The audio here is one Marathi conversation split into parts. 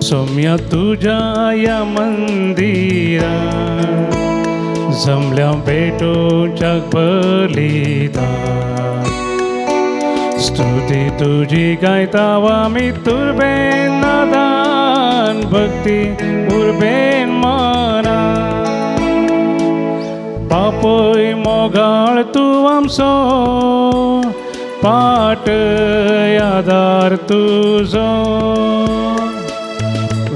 सौम्या तुझ्या या मंदिरा जमल्या भेटो जगभलीदा स्तुती तुझी गायतावा मी तुरबेन नादान भक्ती उरबेन मना पापोय मोगाळ तू आमचो पाट आदार तुझो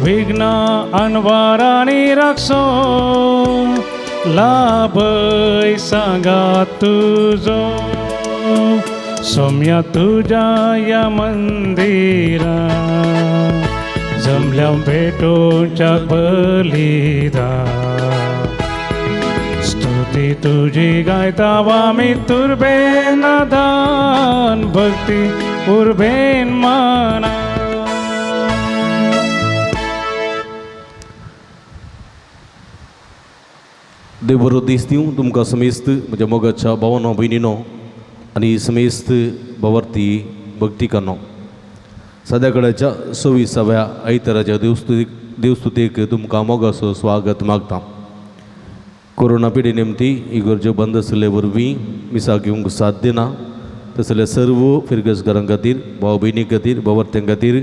विघ्न अनवारानी रक्षो लाभय सांगा तुझो सौम्या तुझ्या या मंदिरा जमल्या भेटो जगभलीदा स्तुती तुझी गायतावा मी तुरबेन नादान भक्ती उरबेन मना. देव बरो दीस दिवं तुमकां समेस्त म्हज्या मोगाच्या भावांनो भयणीनो आनी समेस्त भावार्थी भक्तिकांनो. सद्याकडेच्या 26व्या आयताराच्या देवस्तुतेक तुमकां मोगाचो स्वागत मागता. कोरोना पिडी निमती इगर्ज्यो बंद आसले वरवीं मिसा घेवंक साध्य ना. तसले सर्व फिरगसकारां खातीर भाव भयणी खातीर भावार्थ्यां खातीर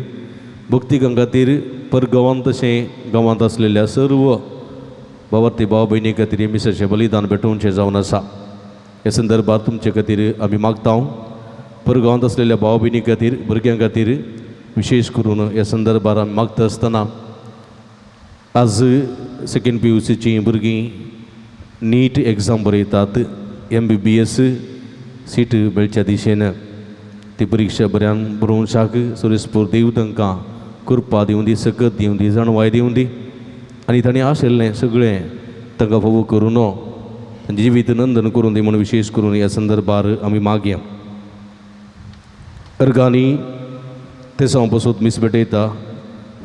भक्तिकां खातीर परगांवांत तशें गांवांत आसलेल्या सर्व भावार्थी भाव भयणी खातीर मिसाचें बलिदान भेटोवचें जावन आसा. हे संदर्भात तुमचे खातीर आमी मागता. परगांवांत आसलेल्या भाव भयणी खातीर भुरग्यां खातीर विशेश करून ह्या संदर्भात आमी मागता आसतना आज सेकंड PUCचीं भुरगीं नीट एग्जाम बरयतात. MBBS सीट मेळच्या दिशेन ती परिक्षा बऱ्यान बरोवशाक सुरेस्पूर देव तांकां कृपा दिवं दी, सकत दिवं दी, जाणवाय दिवं दी आनी ताणें आशिल्लें सगळें तांकां फावो करून तांचें जिवीत नंदन करून दी म्हणून विशेष करून ह्या संदर्भार आमी मागया. अर्गानी ते सावन पासून मीस भेटयता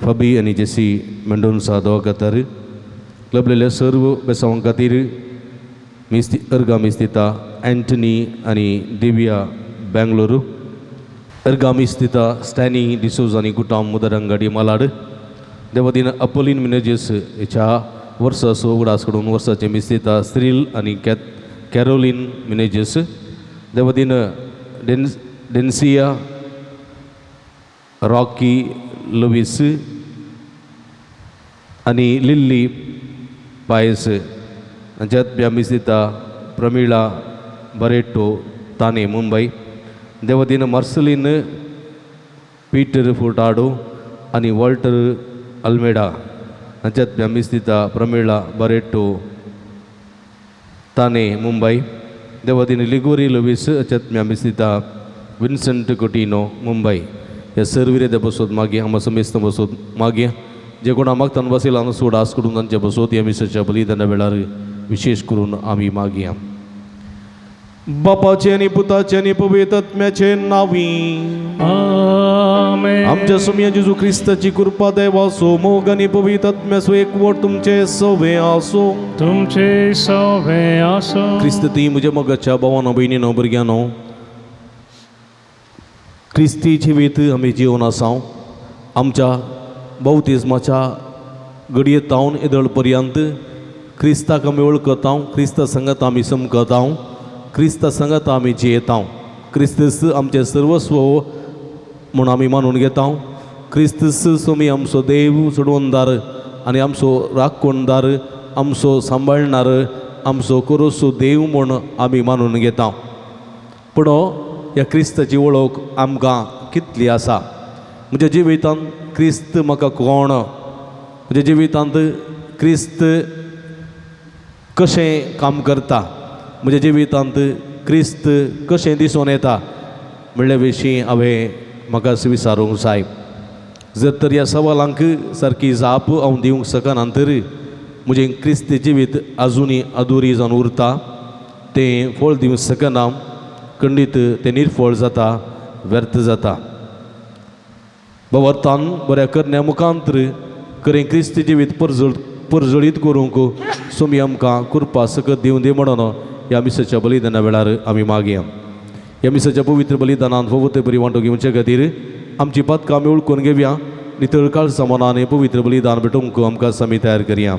फबी आनी जेसी मेंडोन्सा दोगा खातीर लभलेल्या सर्व बेसावां खातीर अर्गा मीस दिता. एंटनी आनी दिव्या बेंगलोर. अर्गा मीस दिता स्टॅनी डिसोज आनी कुटाम मुदरंगाडी मालाड. देवादीन अपोलिन मिनेजेस हेच्या वर्साचो उगडास कडून वर्साचे मीस दिता स्त्रील आनी कॅरोलिन मिनेजेस. देवादीन डेन्सिया रॉकी लुईस आनी लिल्ली पायस. हांच्यात मीस दिता प्रमिळा बरेटो ताने मुंबई. देवादीन मार्सलिन पीटर फुर्टाडो आनी वॉल्टर अल्मेडा. हांच्यात मीस दिता प्रमिळा बरेटो ताने मुंबई. देवादीन लिगोरी लुईस हांच्यात मीस दिता विन्सेंट कोटिनो मुंबई. हे सर्विरे ते बसोत मागीं हांगा समेस्त बसोत मागीं जे कोणा मागतान बसयला सोडास करून तांचे बसोत ह्या मिसाच्या बलिदाना वेळार विशेष करून आमी मागया. बापाचे आनी पुताचे आनी पवित्र आत्म्याचे नांवी आमेन. आमच्या सौम्या जेजू क्रिस्ताची कृपा देवाचो मोग आनी पवित्र आत्म्याचो एकवट तुमचे सवे आसो. तुमचे सवे आसो. क्रिस्त ती म्हज्या मोगाच्या भावांनो भयणीनो भुरग्यांनो क्रिस्ती जिवीत आमी जिवन आसा. आमच्या बौतिजमाच्या घडयेतावन येदळ पर्यंत क्रिस्ताक आमी वळखता. क्रिस्ता संगत आमी समकता. क्रिस्ता संगत आमी जियेता. क्रिस्तस आमचे सर्वस्व म्हूण आमी मानून घेता. क्रिस्तस सोमी आमचो देव सोडवणदार आनी आमचो राखणदार, आमचो सांबाळणार, आमचो कोरोसो देव म्हूण आमी मानून घेता. पूण ह्या क्रिस्ताची वळख आमकां कितली आसा? म्हज्या जिवितांत क्रिस्त म्हाका कोण? म्हज्या जिवितांत क्रिस्त कशें काम करता? म्हज्या जिवितांत क्रिस्त कशें दिसून येता म्हणल्या विशीं हांवें म्हाका विचारूंक जाय. जर तर ह्या सवालांक सारकी जाप हांव दिवंक शकना तर म्हजें क्रिस्ती जिवीत आजुनी अधुरी जावन उरता तें फळ दिवंक शकना खंडीत तें निर्फळ जाता व्यर्थ जाता भवार्थान बऱ्या करण्या मुखांतर खरें क्रिस्ती जिवीत परजळीत करूंक सोमी आमकां कृपा सकत दिवं दी म्हणून ह्या मिसाच्या बलिदाना वेळार आमी मागया ह्या मिसाच्या पवित्र बलिदानांत फवत बरी वांटो घेवचे खातीर आमची पातकां आमी ओळखून घेवया नितळकाळ समानान पवित्र बलिदान भेटोवंक आमकां आमी तयार करया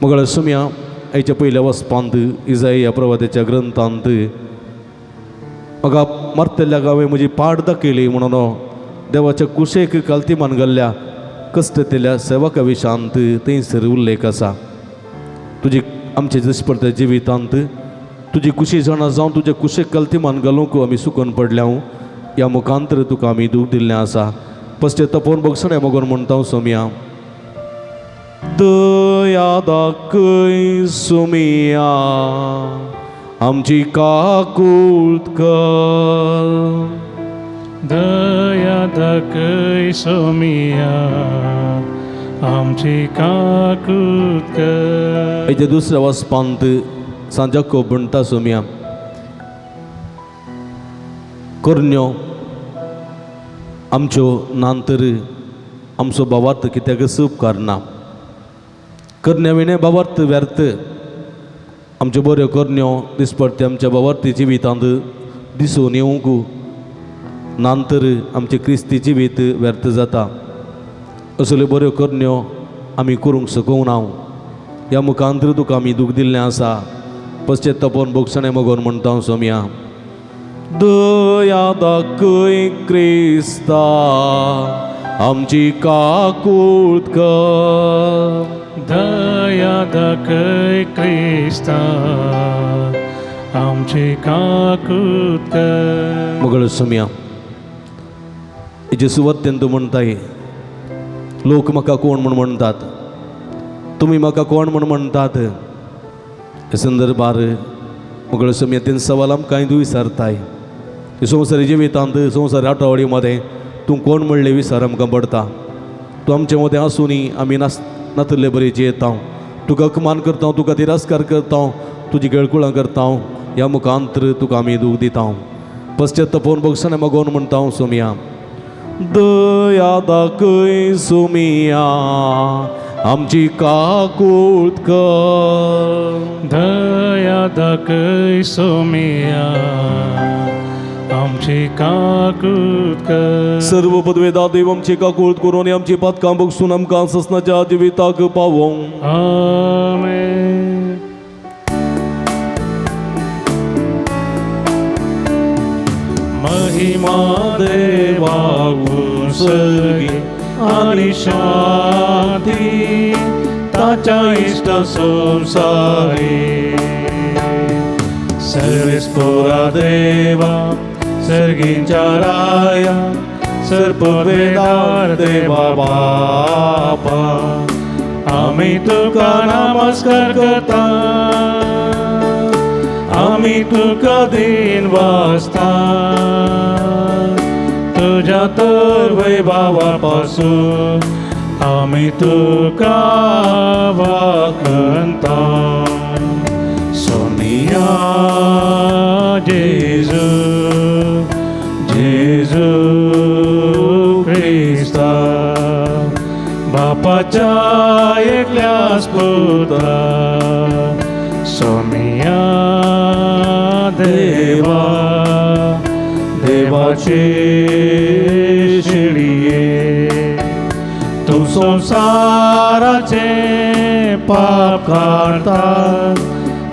मगळ सुम्या आयच्या पयल्या वचपांत इजाई ह्या प्रवाद्याच्या ग्रंथांत म्हाका मारतल्या गांवे म्हजी पाड दाखयली म्हणून देवाच्या कुशेक काल्तिमान घाल्ल्या कश्टतेल्या सेवका विशांत थंयसर उल्लेख आसा तुजी आमचे दिसपडट्या जिवितांत तुजी कुशी जाणा जावन तुजे कुशेक काल्तिमान घालूंक आमी सुकून पडल्या ह्या मुखांतर तुका आमी दूख दिल्लें आसा पश्चातापोवन बगसणें मोगोन म्हणटा सोम्या दया दाखय सोमिया आमची काकूळट कर दया दाखय सोमिया आमची काकूळट कर हेजे दुसऱ्या वचपांत सांजाको म्हणटा सोम्या करण्यो आमच्यो नांतर आमचो भावार्थ कित्याक उपकार ना करण्या विणे भावार्थ व्यर्थ आमच्यो बऱ्यो करण्यो दिसपडटे आमच्या भावार्थी जिवितांत दिसून येवंक नांतर आमचे क्रिस्ती जिवीत व्यर्थ जाता असल्यो बऱ्यो करण्यो आमी करूंक शकूंक ना ह्या मुखांतर तुका आमी दूख दिल्लें आसा पश्चातापोवन बगसणें मोगोन म्हणटा सोम्या दया दाखय क्रिस्ता आमची काकूळट कर दया दाखय क्रिस्ता आमची काकूळट कर मगळ सोम्या हेजे सुवातेन तूं म्हणटाय लोक म्हाका कोण म्हूण म्हणटात तुमी म्हाका कोण म्हूण म्हणटात हे संदर्भार मगळ सोम्या तेन सवाल आमकां विचारताय संवसारी जिवितांत संवसारी आठवडी मध्ये तूं कोण म्हणलें विचार आमकां पडटा तूं आमचे मदें आसुनी आमी नातले बरी जियेता तुका अपमान करता तुका तिरस्कार करता तुजी केळकुळां करता ह्या मुखांतर तुका आमी दूख दिता पश्चातापोवन बगसणें मोगोन म्हणटा सोम्या दया दाखय सोमिया आमची काकूळट कर दया दाखय सोमिया आमची काकूळट कर सर्व पदवेदा देव आमची काकूळट करून आमची पातकां बगसून आमकां ससनाच्या जिविताक पावों आमेन महिमा देवाक सर्गी आणि शांती ताच्या इष्ट संसारी सर्वेस्पोरा देवा सर्गींच्या राया सर्पवेदार देवा बापा आम्ही तुका नमस्कार करता आम्ही तुका दिन वाजता तुझ्या तर वैभवापासून आम्ही तुका वाखणता सोनिया जेजू जेजू ख्रिस्ता बापाच्या एकल्याच पुत्रा सोनिया देवा देवाचे शिडिये तू संसाराचे पाप काढता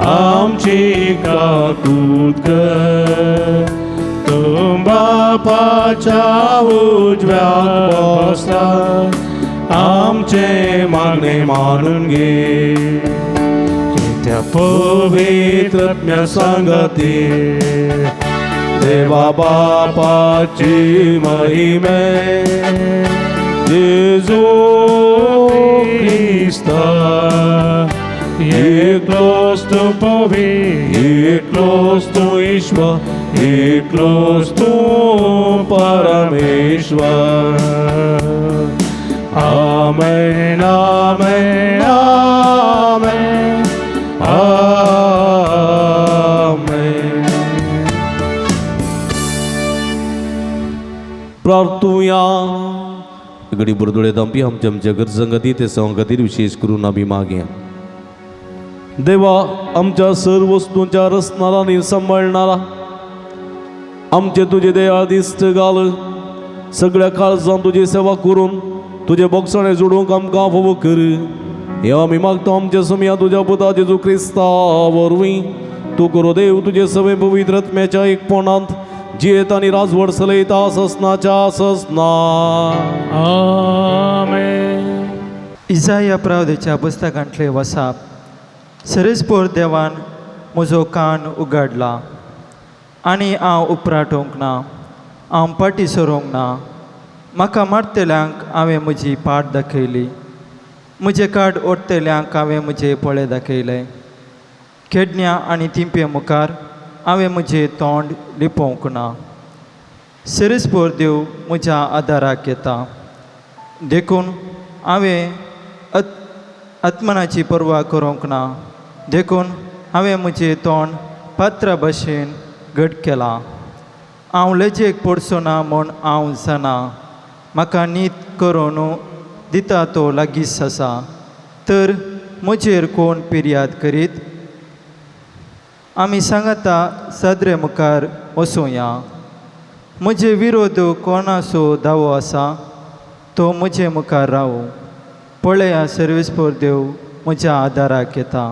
आमची काकूळट कर तू बापाच्या उजव्या बसला आमचे मागणे मानून घे त्या पवित्र संगती देवा बापाची महिमे जेजू ख्रिस्ता एकलोच तू एकलोच तू ईश्वर एकलोच तू परमेश्वर आमेन आमेन प्रार्थुया. घडी बुरदुळे दांपी आमच्या आमच्या गरजांखातीर ते सवां खातीर विशेष करून आमी मागया. देवा, आमच्या सर्व वस्तूंच्या रचणारा आणि सांभाळणारा, आमचे तुझे दयाळ दिश्ट घाल. सगळ्या काळजान तुझी सेवा करून तुझे बोगसणे जोडूंक आमकां फावो कर. हे आमी मागता आमच्या समिया तुझ्या पुता जेजू क्रिस्ता वरवीं. तू करो देव तुझे सवे पवित्र आत्म्याच्या एकपणांत जियेत आनी राजवट चलयता ससनाच्या ससना. आमेन. इसाया प्रवादीच्या पुस्तकांतले वसाप. सरस्पोर देवान म्हजो कान उगडला आनी हांव उपराटोंक ना, हांव पाटी सरोंक ना. म्हाका मारतल्यांक हांवें म्हजी पाट दाखयली, म्हजे काड ओडटल्यांक हांवें म्हजे पोळे दाखयले. खेडण्या आनी तिंपे मुखार हांवें म्हजें तोंड लिपोवंक ना. सरस्पोर देव म्हज्या आदाराक येता. देखून हांवें आत्मनाची पर्वा करूंक ना. देखून हांवें म्हजें तोंड पात्रा भाशेन घट केलां. हांव लजेक पडचो ना म्हूण हांव जाणा. म्हाका नीत करून दिता तो लागींच आसा. तर म्हजेर कोण फिर्याद करीत? आमी सांगता सदरे मुखार वचूया. म्हजे विरोध कोणाचो दावो आसा तो म्हजे मुखार रावो. पळया, सर्वेस्पोर देव म्हज्या आदाराक येता.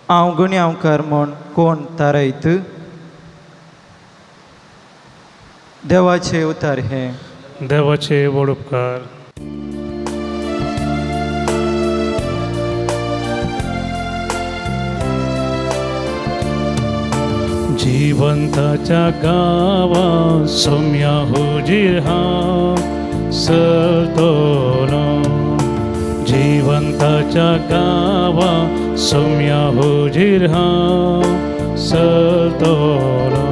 हांव गुन्यांवकार म्हूण कोण थारायत? देवाचे उतार हे. देवाचे व्हड उपकार. जिवंताच्या गावा सोम्या हुजीर हांव सरतलो. जिवंताच्या गावा सोम्या हुजीर हांव सरतलो.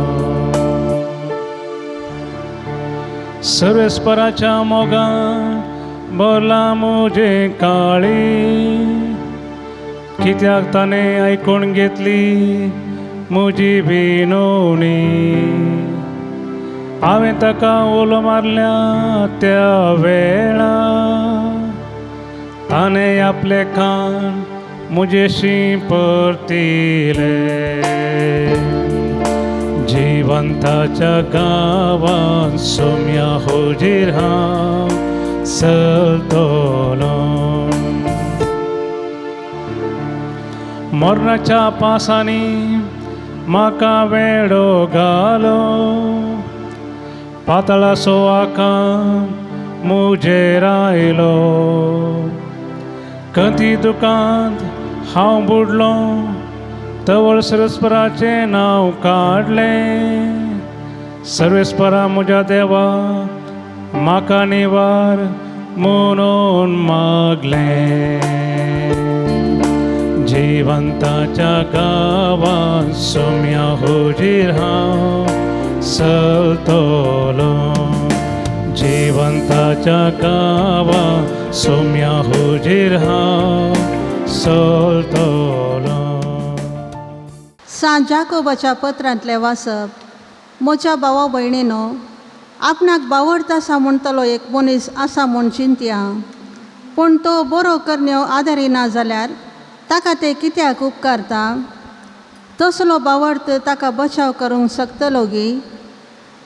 सर्वेस्पराच्या मोगान बोरला मुजे काळी. कित्याक ताणें आयकून घेतली म्हजी विनवणी. हांवें ताका उलो मारल्या त्या वेळार ताणें आपले कान म्हजेशी परतिले. जिवंताच्या गांवांत सोम्या हुजीर हांव सरतलो. मरणाच्या पासांनी म्हाका वेडो घालो. पातळाचो आकार मुजेर आयलो. कंती दुकांत हांव बुडलो, तवळ सर्वेस्पराचें नांव काडलें. सर्वेस्परा म्हज्या देवा, म्हाका निवार म्हणून मागलें. जिवंताच्या गांवांत सोम्या हुजीर हांव सरतलो. जिवंताच्या गांवांत सोम्या हुजीर हांव सरतलो. सांत जाकोबाच्या पत्रांतले वाचप. म्हज्या भावा भयणीनो, आपणाक बावडता म्हणटलो एक मनीस आसा म्हूण चिंतया. पूण तो बरो करण्यो आदारिना जाल्यार ताका ते कित्याक उपकारता? तसलो बावडत ताका बचाव करूंक शकतलो गी?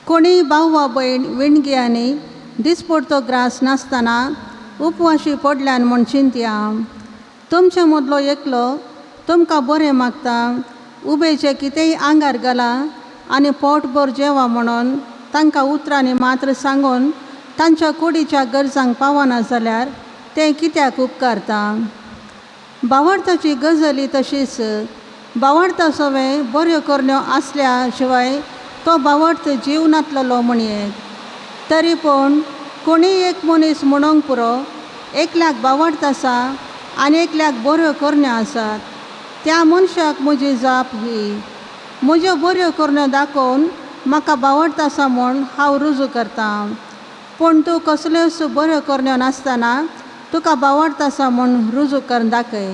कोणीय भाव वा भयण विणगी आनी दिसपडतो ग्रास नासतना उपवाशी पडल्यान म्हूण चिंतया. तुमचे मदलो एकलो तुमकां बरें मागता, उबेचे कितेंय आंगार घाला आनी पोटभर जेवा म्हणून तांकां उतरांनी मात्र सांगून तांच्या कुडीच्या गरजांक पावना जाल्यार तें कित्याक उपकारता? बावडताची गजाली तशीच. बावडता सवें बऱ्यो करण्यो आसल्या शिवाय तो बावडत जिवनांतलो म्हणयेत. तरी पूण कोणीय एक मनीस म्हणूंक पुरो एकल्याक बावडता आसा आनी एकल्याक बऱ्यो करण्यो आसात. त्या मनशाक म्हजी जाप ही. म्हज्यो बऱ्यो करण्यो दाखोवन म्हाका बावडता आसा म्हूण हांव रुजू करतां. पूण तूं कसल्योच बऱ्यो करण्यो नासतना तुका बावडता आसा म्हूण रुजू करून दाखय.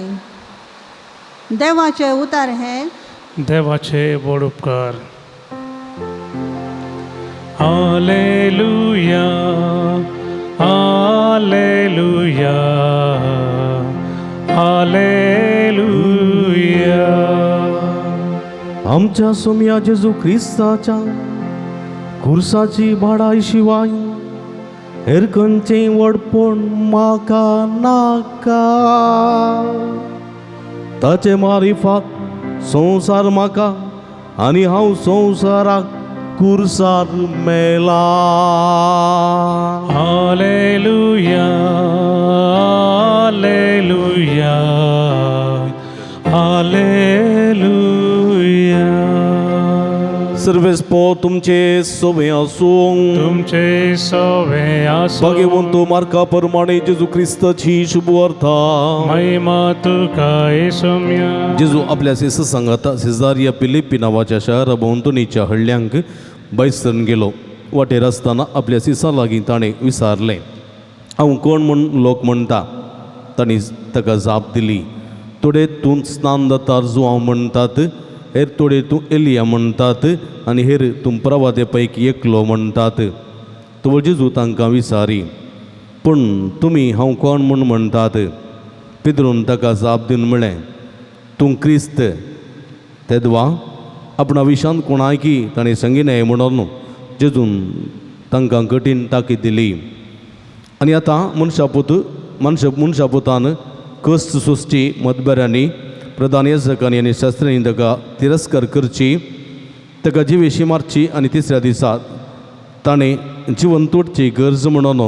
देवाचे उतार हे. देवाचे व्हड उपकार. Hallelujah hallelujah hallelujah. आमच्या सोम्या जेजू ख्रिस्ताच्या खुर्साची भाडाय शिवाय हेर खंयचें वडपण म्हाका नाका. ताचे मारिफात संवसार म्हाका आनी हांव संवसाराक खुर्सार मेला. Hallelujah hallelujah hallelujah. सर्वेस्पो तुमचे सोबे आसूं. तुमचे सवे आसो भगवंत मार्का प्रमाणे जेजू ख्रिस्ताची शुभ वार्ता. महिमा तुका येसुम्या. जेजू आपल्या शिस सांगात सिजारिया पिलिप्पी नावाच्या शहरा भोंवतणीच्या हळल्यांक बैसरून गेलो. वाटेर आसतना आपल्या सिसा लागीं ताणें विचारलें, हांव कोण म्हूण लोक म्हणटा? तांणी ताका जाप दिली, थोडे तूं स्नान जातार जो हांव म्हणटात, हेर थोडे तूं एलिया म्हणटात आनी हेर तूं प्रवादे पैकी एकलो म्हणटात. तो जेजू तांकां विचारी, पूण तुमी हांव कोण म्हूण म्हणटात? पिद्रून ताका जाप दिवन म्हळें, तूं क्रिस्त. तेदवा आपणा विशांत कोणाय की ताणें सांगिनाय म्हणून जेजून तांकां कठीण ताकीद दिली. आनी आतां मनशापुतान कस्त सोंसची, मतबऱ्यांनी प्रधान याजकांनी आनी शास्त्र्यांनी ताका तिरस्कार करची, ताका जिवेशी मारची आनी तिसऱ्या दिसा ताणें जिवन तोडची गरज म्हणून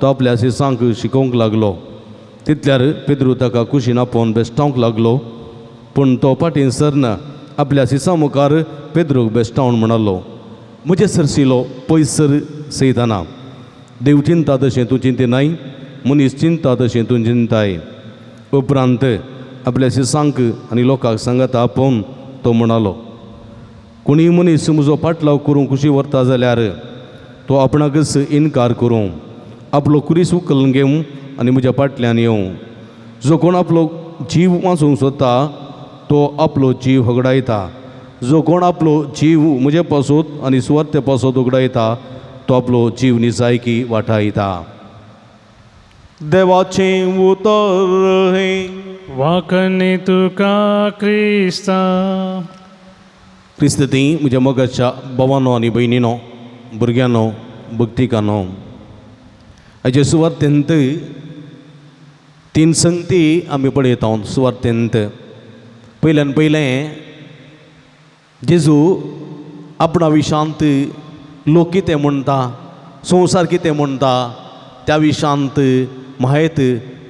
तो आपल्या शिसांक शिकोवंक लागलो. तितल्यार पेद्रू ताका कुशीन आपोवन बेश्टावंक लागलो, पूण तो फाटीं सरना आपल्या शिसा मुखार पेद्रूक बेश्टावण म्हणलो, म्हजे सरशिलो पयस सर सैताना. देव चिंता तशें तूं चिंतिनाय, मनीस चिंता तशें तूं चिंताय. उपरांत आपल्या शिसांक आनी लोकांक सांगाता आपोवन तो म्हणलो, कोणीय मनीस म्हजो फाटलाव करूंक कुशी व्हरता जाल्यार तो आपणाकच इन्कार करूं, आपलो कुरीस उखलून घेवं आनी म्हज्या फाटल्यान येवं. जो कोण आपलो जीव वाचूंक सोदता तो आपलो जीव होगडायता. जो कोण आपलो जीव म्हजे पासत आनी सुवार्थे पासत उगडायता तो आपलो जीव निजायकी वाटायता. देवाचें उतर हे वाकणे तुका क्रिस्ता. क्रिस्त ती म्हज्या मोगाच्या भावांनो आनी भयणीनो, भुरग्यांनो, भक्तिकांनो, हाचे सुवार्थेंत 3 संगती आमी पळयता. सुवार्थेंत पयल्यान पयलें जेजू आपणा विशांत लोक कितें म्हणटा, संवसार कितें म्हणटा त्या विशांत माहेत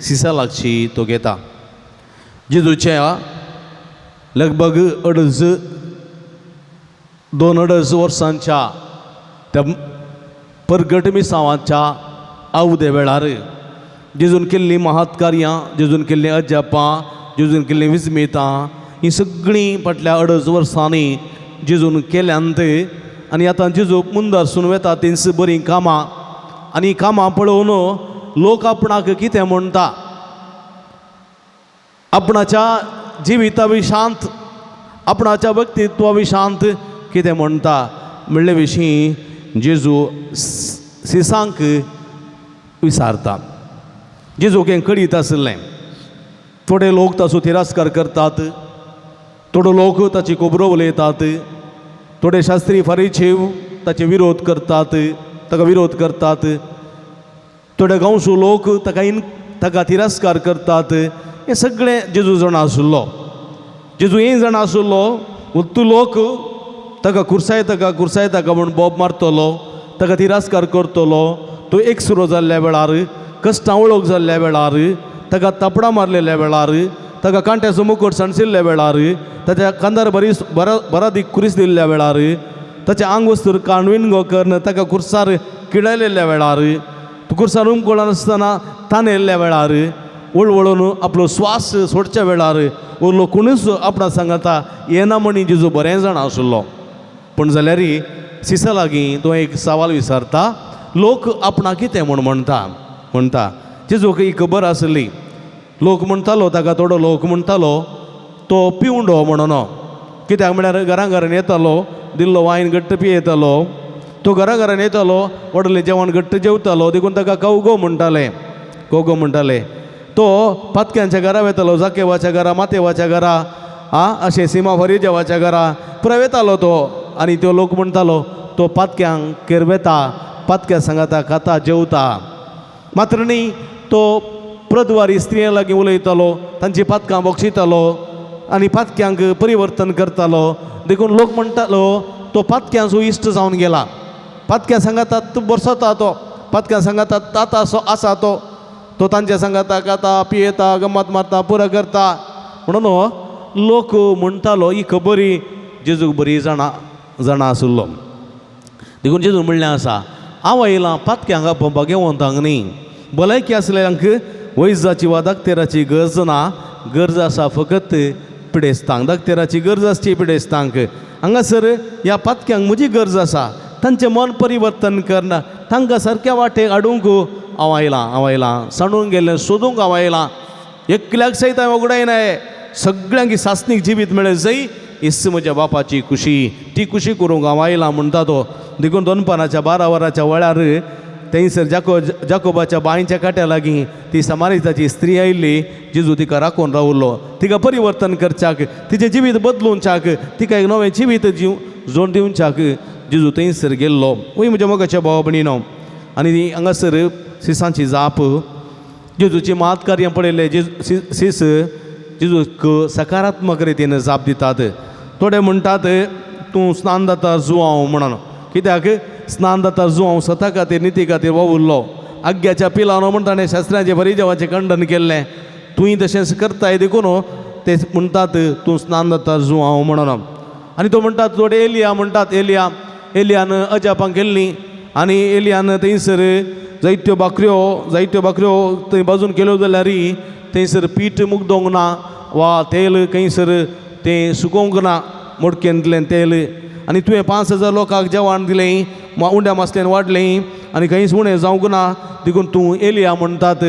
सिसा लागची तो घेता. जेजूच्या लगभग 2-2.5 वर्सांच्या त्या परगट मिसावाच्या आवदे वेळार जेजून केल्लीं महात्कार्यां, जेजून केल्लीं अजापां, जेजून केल्लीं विस्मितां हीं सगळीं फाटल्या 2.5 वर्सांनी जेजून केल्यांत. आनी आतां जेजू मुंदार सून वेता तेंच बरीं कामां, आनी कामां पळोवन लोक आपणाक कितें म्हणटा, आपणाच्या जिविता विशांत, आपणाच्या व्यक्तित्वा विशांत कितें म्हणटा म्हणले विशीं जेजू सिसांक विचारता. जेजूक हें कळीत आसलें. थोडे लोक ताचो तिरस्कार करतात, थोडे लोक ताची खोबरो उलयतात, थोडे शास्त्री फरीशेव ताचे विरोध करतात, ताका विरोध करतात, थोडे गांवचो लोक ताका तिरस्कार करतात. हें सगळें जेजू जाणा आशिल्लो. जेजू हें जाणा आशिल्लो, तूं लोक ताका कुर्सायता म्हूण बोब मारतलो, ताका तिरस्कार करतलो. तो एकसुरो जाल्ल्या वेळार, कश्टां वळख जाल्ल्या वेळार, ताका तापडां मारलेल्या वेळार, ताका कांट्याचो मुकुट सणसिल्ल्या वेळार, ताच्या कांदार बरादीक कुरीस दिल्ल्या वेळार, ताचें आंग वस्तूर काणवीन करून ताका कुर्सार किडयलेल्या वेळार, कुर्सार उमकोळनासतना ताणयल्ल्या वेळार, वळवळून आपलो स्वास सोडच्या वेळार उरलो कोणूच आपणा सांगता येना म्हणी जेजू बरें जाणा आशिल्लो. पूण जाल्यार सिसा लागीं तो एक सवाल विचारता, लोक आपणा कितें म्हणटा. जेजूक ही खबर आसली. लोक म्हणटालो ताका, थोडो लोक म्हणटालो तो पिवंडो म्हणून. कित्याक म्हळ्यार घरान येतालो, दिल्लो वायन घट्ट पियेतालो. तो घराघरान येतालो व्हडलें जेवण घट्ट जेवतालो देखून ताका कवगो म्हणटाले तो पातक्यांच्या घरा वेतालो जाकेवाच्या घरा मातेवाच्या घरा अशें सिमाफरी जेवाच्या घरा पुराय वेतालो तो आनी तो लोक म्हणटालो तो पातक्यांक केरवेता पातक्या सांगाता खाता जेवता मात्र न्ही तो प्रदवारी स्त्रियां लागीं उलयतालो तांची पातकां बक्षितालो आनी पातक्यांक परिवर्तन करतालो देखून लोक म्हणटालो तो पातक्यांचो इश्ट जावन गेला पातक्यां सांगातात बरसता तो पातक्यां सांगातात ताता आसा तो तांच्या सांगाता खाता पियेता गम्मत मारता पुरो करता म्हणून लोक म्हणटालो ही खबरी जेजूक बरी जाणा आसलो देखून जेजू म्हणलें आसा हांव आयलां पातक्यांक आपोवपाक येवंतांक न्ही भलायकी आसलेल्यांक वैजाची वा दाक्तेराची गरज ना गरज आसा फकत पिडेस्तांक दाक्तेराची गरज आसची पिडेस्तांक हांगासर ह्या पातक्यांक म्हजी गरज आसा तांचें मन परिवर्तन करना तांकां सारक्या वाटेक हाडूंक हांव आयलां सांडून गेल्लें सोदूंक हांव आयलां एकल्याक सयत हांवें वगडायनाय सगळ्यांक सासणीक जिवीत मेळ्ळें जय इस म्हज्या बापाची खुशी ती खुशी करूंक हांव आयलां म्हणटा तो देखून दोनपाराच्या 12 वरांच्या वेळार थंयसर जाकोबाच्या बांयच्या काट्या लागीं ती समारिताची स्त्री आयिल्ली जेजू तिका राखून रावलो तिका परिवर्तन करच्याक तिचें जिवीत बदलूंच्याक तिका एक नवें जिवीत जोड दिवच्याक जेजू थंयसर गेल्लो वय म्हज्या मोगाच्या भावा भयणीनो आनी हांगासर सिसांची जाप जेजूची मात कार्य पळयलें सीस जेजूक सकारात्मक रितीन जाप दितात थोडे म्हणटात तूं स्नान जाता जुवांव म्हणून कित्याक स्नान जाता जुवांव स्वता खातीर निती खातीर वावुरलो आग्याच्या पिलानो म्हण ताणें शास्त्राचें बरी जेवाचें खंडन केल्लें तुंय तशेंच करताय देखून ते म्हणटात तूं स्नान जाता जुवांव म्हणून आनी तो म्हणटात थोडे एलिया म्हणटात एलियान अजापां केल्लीं आनी एलियान थंयसर जायत्यो भाकऱ्यो थंय बाजून केल्यो जाल्यार थंयसर पीठ मुगदोंक ना वा तेल खंयसर तें सुकोवंक ना मोडकेंतलें तेल आनी तुवें 5,000 लोकांक जेवण दिलें उंड्या मासलेन वाडलें आनी खंयच उणें जावंक ना देखून तूं एलिया म्हणटात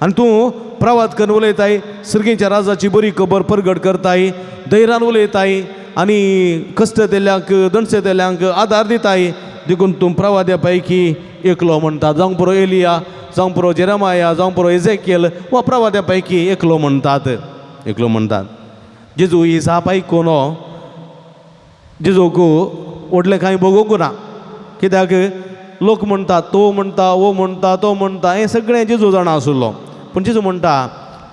आनी तूं प्रवाद करून उलयताय सर्गेच्या राजाची बरी खबर परगट करताय धैर्यान उलयताय आनी कश्ट तेल्यांक दणसे तेल्यांक आदार दिताय देखून तूं प्रवाद्या पैकी एकलो म्हणटा जावं पुरो एलिया जावं पुरो जेरेमाया जावं पुरो एजेकिएल वा प्रवाद्या पैकी एकलो म्हणटात जेजू ही जाप आयकून जेजूक व्हडलें कांय बगूंक ना कित्याक लोक म्हणटा तो म्हणटा वो म्हणटा तो म्हणटा हें सगळें जेजू जाणा आसलो पूण जेजू म्हणटा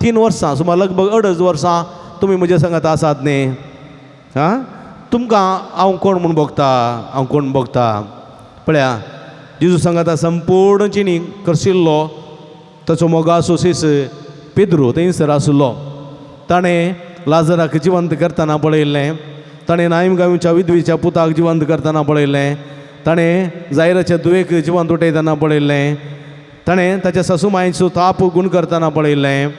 3 वर्सां सुमार लगभग 2.5 वर्सां तुमी म्हजे सांगात आसात न्ही तुमकां हांव कोण म्हूण भोगता पळया जेजू सांगाता संपूर्ण चिनी करशिल्लो ताचो मोगाचो सीस पेद्रू थंयसर आसलो ताणें लाजराक जिवंत करतना पळयल्लें ताणें नायम गांवच्या विधवेच्या पुताक जिवंत करतना पळयल्लें ताणें जायराच्या दुवेक जिवंत उठयतना पळयल्लें ताणें ताच्या सासू मांयचो ताप गूण करतना पळयल्लें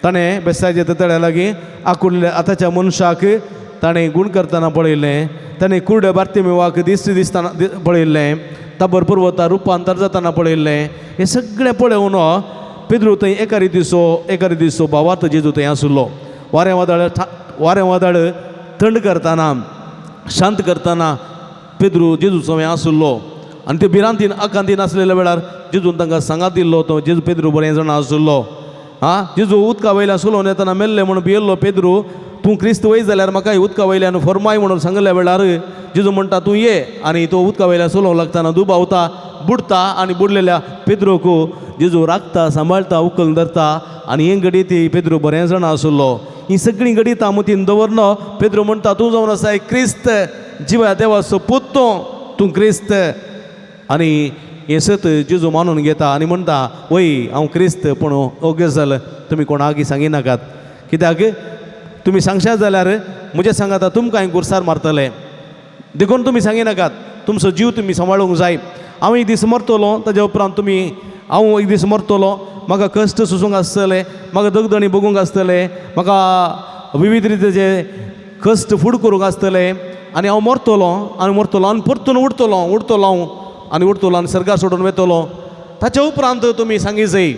ताणें बेसाच्या तळ्या लागीं आकुडल्या आतांच्या मनशाक ताणें गूण करतना पळयल्लें ताणें कुर्ड्या बार्तिमेवाक दिसतना पळयल्लें ताबर पर्वता रुपांतर जातना पळयल्लें हें सगळें पळोवन पेद्रू थंय एका रितीचो भावार्थ जेजू थंय आसलो वारें वादळ थंड करतना शांत करतना पेद्रू जेजू थंय आसलो आनी ते भिरांतीन आकांतीन आसलेल्या वेळार जेजून तांकां सांगात दिल्लो तो जेजू पेद्रू बरें जाणा आसलो जेजू उदका वयल्यान सुलोवन येतना मेल्ले म्हणून भियेल्लो पेद्रू तूं क्रिस्त वय जाल्यार म्हाका उदका वयल्यान फॉर्माय म्हणून सांगल्या वेळार जेजू म्हणटा तूं ये आनी तो उदका वयल्यान सुलोवंक लागतना दुबावता बुडता आनी बुडलेल्या पेद्रूक जेजू राखता सांबाळटा उखल धरता आनी हे घडये ती पेद्रू बरें जाणा आसलो ही सगळीं घडी तामुतीन दवरलो पेद्रू म्हणटा तूं जावन आसा क्रिस्त जिवा देवाचो पूत तूं क्रिस्त आनी हे सत जेजू मानून घेता आनी म्हणटा वय हांव क्रिस्त पूण हो गजाल तुमी कोणाकय सांगिनाकात कित्याक तुमी सांगशात जाल्यार म्हजे सांगाता तुमकां गुरसार मारतले देखून तुमी सांगिनाकात तुमचो जीव तुमी सांबाळूंक जाय हांव एक दीस मरतलो ताज्या उपरांत हांव एक दीस मरतलो म्हाका कश्ट सोसूंक आसतले म्हाका दगदणी बगूंक आसतले म्हाका विविध रितीचे कश्ट फूड करूंक आसतले आनी हांव मरतलो आनी परतून उठतलो आनी सर्गार सोडून वेतलो ताच्या उपरांत तुमी सांगी जाय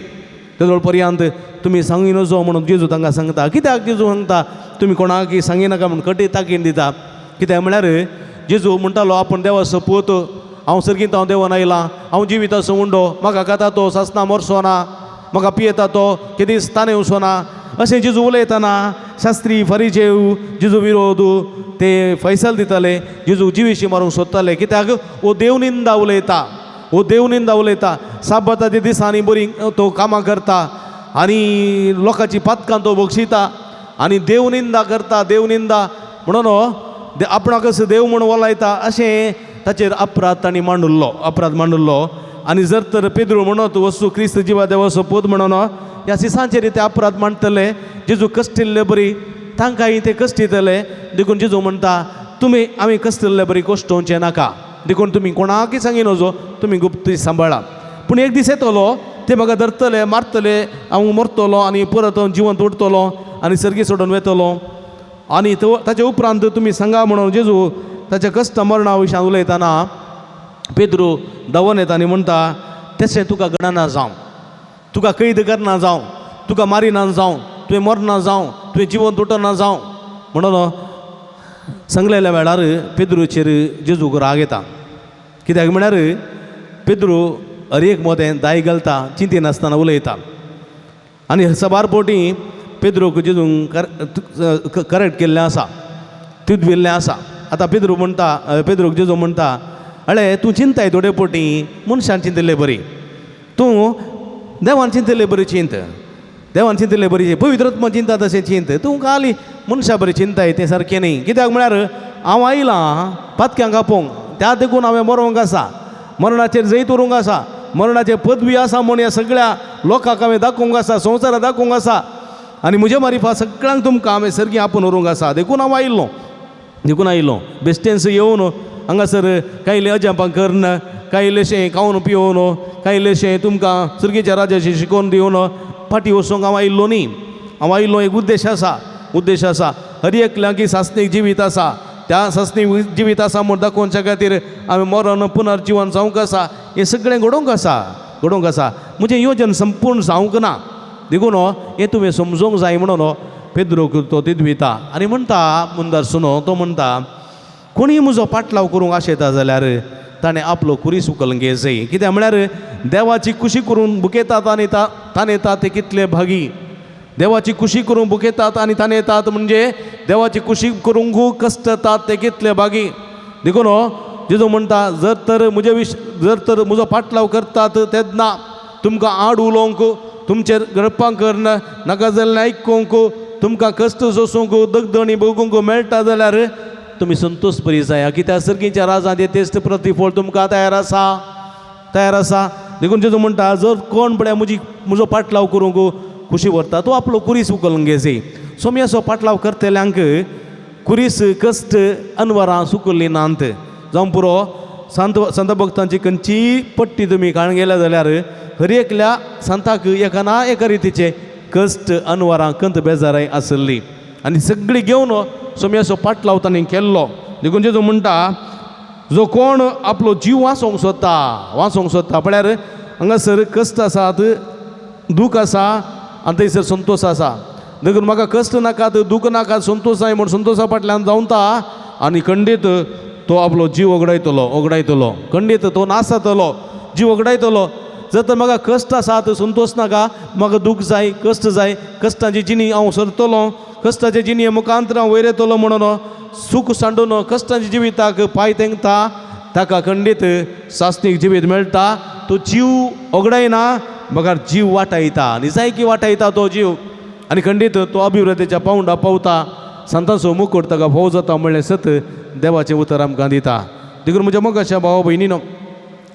तेजो पर्यंत तुमी सांगी नजो म्हणून जेजू तांकां सांगता कित्याक जेजू सांगता तुमी कोणाकय सांगिनाका म्हणून कटी ताकीन दिता कित्याक म्हळ्यार जेजू म्हणटालो आपूण देवा सपोत हांव सर्गींत हांव देवान आयलां हांव जिवीत असो उंडो म्हाका खाता तो सासना मरचो ना म्हाका पियेता तो केदी ताणें वचो ना अशें जेजू उलयतना शास्त्री फरिजेव जेजू विरोध ते फैसल दिताले जेजू जिवीशी मारूंक सोदताले कित्याक हो देवनिंदा उलयता हो देवनिंदा उलयता साबताच्या दिसांनी बरी तो कामां करता आनी लोकांची पातकां तो बक्षिता आनी देवनिंदा करता देवनिंदा म्हणून आपणाक देव म्हूण वलायता अशें ताचेर अपराध तांणी मांडुल्लो आनी जर तर पेद्रू म्हणत वस्तू क्रिस्त जिवा देवा सोपूत म्हणून ह्या सिसांचेर ते अपराध मांडटले जेजू कश्टिल्ले बरी तांकांय ते कश्टितले देखून जेजू म्हणटा तुमी आमी कश्टिल्ले बरी कश्टोवचें नाका देखून तुमी कोणाकय सांगी नजो तुमी गुप्ती सांबाळा पूण एक दीस येतलो ते म्हाका धरतले मारतले हांव मरतलो आनी परत जिवंत उरतलो आनी सर्गी सोडून वेतलो आनी तो ताचे उपरांत तुमी सांगा म्हणून जेजू ताच्या कश्ट मरणा विशयान उलयतना पेद्रू धांवन येता आनी म्हणटा तशें तुका घडना जावं तुका कैद करना जावं तुका मारिना जावं तुवें मरना जावं तुवें जिवंत उठना जावं म्हणून सांगलेल्या वेळार पेद्रूचेर जेजूक राग येता कित्याक म्हळ्यार पेद्रू हर एक मोदें दाय घालता चिंते नासतना उलयता आनी सबार पोटी पेद्रूक जेजून करेक्ट केल्लें आसा तुदविल्लें आसा आतां पेद्रू म्हणटा पेद्रूक जेजू म्हणटा अळे तूं चिंताय थोडे पोटी मनशान चिंतले बरी तूं देवान चिंतले बरी चिंत देवान चिंतले बरी पवित्रत्मा चिंता तशें चिंत तूं खाली मनशा बरी चिंताय तें सारकें न्ही कित्याक म्हळ्यार हांव आयलां पातक्यांक आपोवंक त्या देखून हांवें मरोंक आसा मरणाचेर जैत उरूंक आसा मरणाचेर पदवी आसा म्हूण ह्या सगळ्या लोकांक हांवें दाखोवंक आसा संवसाराक दाखोवंक आसा आनी म्हज्या मारिफा सगळ्यांक तुमकां हांवें सर्गी आपोवन व्हरूंक आसा देखून हांव आयिल्लो बेश्टेंच येवन हांगासर कांय इल्लें अजापां करन कांय इल्लेशें खावन पिवून कांय इल्लेशें तुमकां सर्गेच्या राजाशी शिकोवन दिवन फाटीं वचूंक हांव आयिल्लो न्ही हांव आयिल्लो एक उद्देश आसा हर एकल्याक सासणीक जिवीत आसा त्या सासणीक जिवीत आसा म्हूण दाखोवच्या खातीर हांवें मरण पुनर्जीवन जावंक आसा हें सगळें घडोवंक आसा म्हजें योजन संपूर्ण जावंक ना देखून हें तुवें समजूंक जाय म्हणून पेद्रूक तो तिदविता आनी म्हणटा मुंदार सुनो तो म्हणटा कोणीय म्हजो पाटलाव करूंक आशेता जाल्यार ताणें आपलो कुरीस उखलूंक जाय कित्याक म्हळ्यार देवाची कुशी करून बुकेतात आनी ताणें येतात ते कितले भागी देवाची कुशी करून बुकेतात आनी ताणें येतात म्हणजे देवाची कुशी करूंक कश्ट येतात ते कितले भागी देखून जेजू म्हणटा जर तर म्हजो पाटलाव करतात तेन्ना तुमकां आड उलोवंक तुमचेर गळपांक करना नाका जाल्यार आयकूंक तुमकां कश्ट सोसूंक दगदणी बगूंक मेळटा जाल्यार तुमी संतोश बरी जाया कित्याक सर्गीच्या राजांत तेच प्रतिफळ तुमकां तयार आसा देखून जेजू म्हणटा जर कोण पळय म्हजो पाटलाव करूंक खुशी व्हरता तो आपलो कुरीस उखलूंक जाय सोम्याचो पाटलाव करतल्यांक कुरीस कश्ट अनवरां सुकल्ली नांत जावं पुरो संत भक्तांची खंयची पट्टी तुमी काळून गेल्या जाल्यार हर एकल्या संताक एका ना एका रितीचे कश्ट अनवरां कंत बेजाराय आसली आनी सगळी घेवन सोम्याचो पाटलाव ताणें केल्लो देखून जेजू म्हणटा जो कोण आपलो जीव वाचोवंक सोदता म्हळ्यार हांगासर कश्ट आसात दूख आसा आनी थंयसर संतोश आसा देखून म्हाका कश्ट नाकात दूख नाकात संतोश जाय म्हूण संतोशा फाटल्यान जावता आनी खंडीत तो आपलो जीव ओगडायतलो खंडीत तो नाश जातलो जीव ओगडायतलो जर तर म्हाका कश्ट आसात संतोश नाका म्हाका दूख जाय कश्ट जाय कश्टाची जिणी हांव सरतलो कश्टाचे जिणी मुखांतर हांव वयर येतलो म्हणून सूख सांडून कश्टाच्या जिविताक पांय तेंकता ताका खंडीत सासणीक जिवीत मेळटा तो जीव ओगडायना म्हाका जीव वाटायता आनी जाय की वाटायता तो जीव आनी खंडीत तो अभिवृद्धीच्या पावंडा पावता संतांचो मुकूट ताका फोव जाता म्हणलें सत देवाचें उतर आमकां दिता देखून म्हज्या मोगाच्या भावा भयणीनो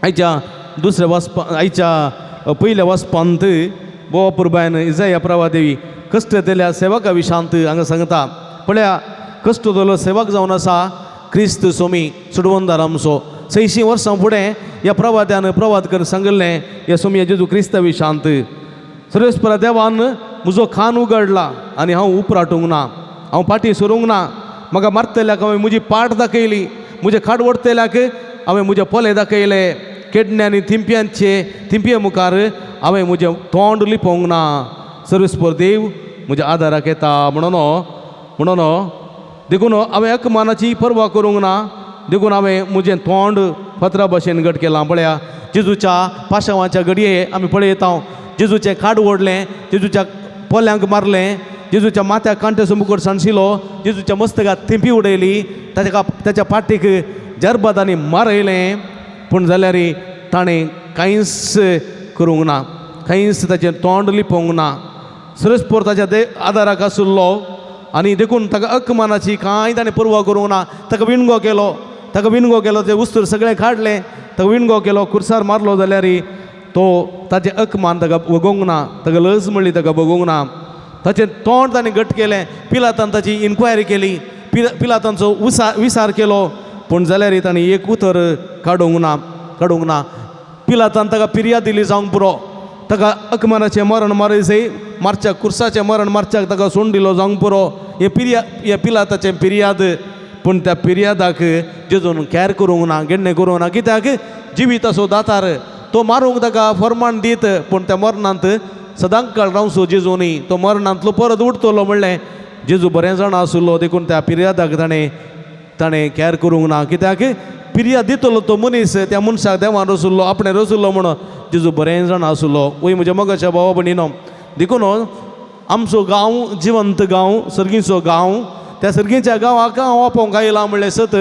आयच्या पयल्या वचपांत बोवा पुरबायन इजाया प्रभादेवी कश्ट दिल्या सेवका विशांत हांगा सांगता पळया कश्ट दिलो सेवक जावन आसा क्रिस्त सोमी सुडवंदार आमचो 600 वर्सां फुडें ह्या प्रवाद्यान प्रवाद कर सांगलें ह्या सोमी जेजू क्रिस्ता विशांत सर्वेस्परा देवान म्हजो खान उगडला आनी हांव उपराटूंक ना हांव फाटीं सरूंक ना म्हाका मारतल्याक हांवें म्हजी पाट दाखयली म्हजे खाड ओडतल्याक हांवें म्हजे पोले दाखयले केडण्यांनी थिंपये मुखार हांवें म्हजें तोंड लिपोवंक ना सर्वेस्पर देव म्हज्या आदाराक येता म्हणून देखून हांवें एकमानाची पर्वा करूंक ना देखून हांवें म्हजें तोंड पत्रा भशेन घट केलां पळया. जेजूच्या पाशवांच्या घडये आमी पळयता जेजूचें काड ओडलें, जेजूच्या पोल्यांक मारलें, जेजूच्या माथ्याक कांटेचो मुकुट सांडशिलो, जेजूच्या मस्तकात थिंपी उडयली, ताच्या पाटीक जरबादांनी मारयलें. पूण जाल्यार ताणें कांयच करूंक ना, कांयच ताचें तोंड लिपोवंक ना. सरस्पोर ताच्या आदाराक आशिल्लो आनी देखून ताका अकमानाची कांय ताणें परवा करूंक ना. ताका विणगो केलो, ते उस्तूर सगळें काडलें, ताका विणगो केलो, कुर्सार मारलो जाल्यार तो ताचें अकमान ताका बगोवंक ना, ताका लज म्हणली ताका बगोवंक ना. ताचें तोंड ताणें घट केलें. पिलातान ताची इन्क्वायरी केली, पिलातांचो विचार केलो, पूण जाल्यार ताणें एक उतर काडूंक ना. पिलातान ताका पिर्याद दिली जावंक पुरो, ताका अकमानाचें मरण मारच्याक कुर्साचें मरण मारच्याक ताका सोडून दिलो जावंक पुरो. हे पिलाताचें पिर्याद. पूण त्या पिर्यादाक जेजून कॅर करूंक ना, गेण्णे करूंक ना. कित्याक जिवीत असो दातार तो मारूंक ताका फर्माण दीत, पूण त्या मरणांत सदांच काळ रावचो जेजूनी. तो मरणांतलो परत उठतलो म्हणलें. जेजू बरें जाण आशिल्लो, देखून त्या पिर्यादाक ताणें कॅर करूंक ना. कित्याक पिर्याद दितलो तो मनीस त्या मनशाक देवान रचुल्लो, आपणें रचुल्लो म्हणून जेजू बरें जाण आशिल्लो. वय म्हज्या मोगाच्या भावा भयणीनो, देखून आमचो गांव जिवंत गांव, सर्गीचो गांव, त्या सर्गीच्या गांवाक हांव आपोवंक आयलां म्हणलें सत.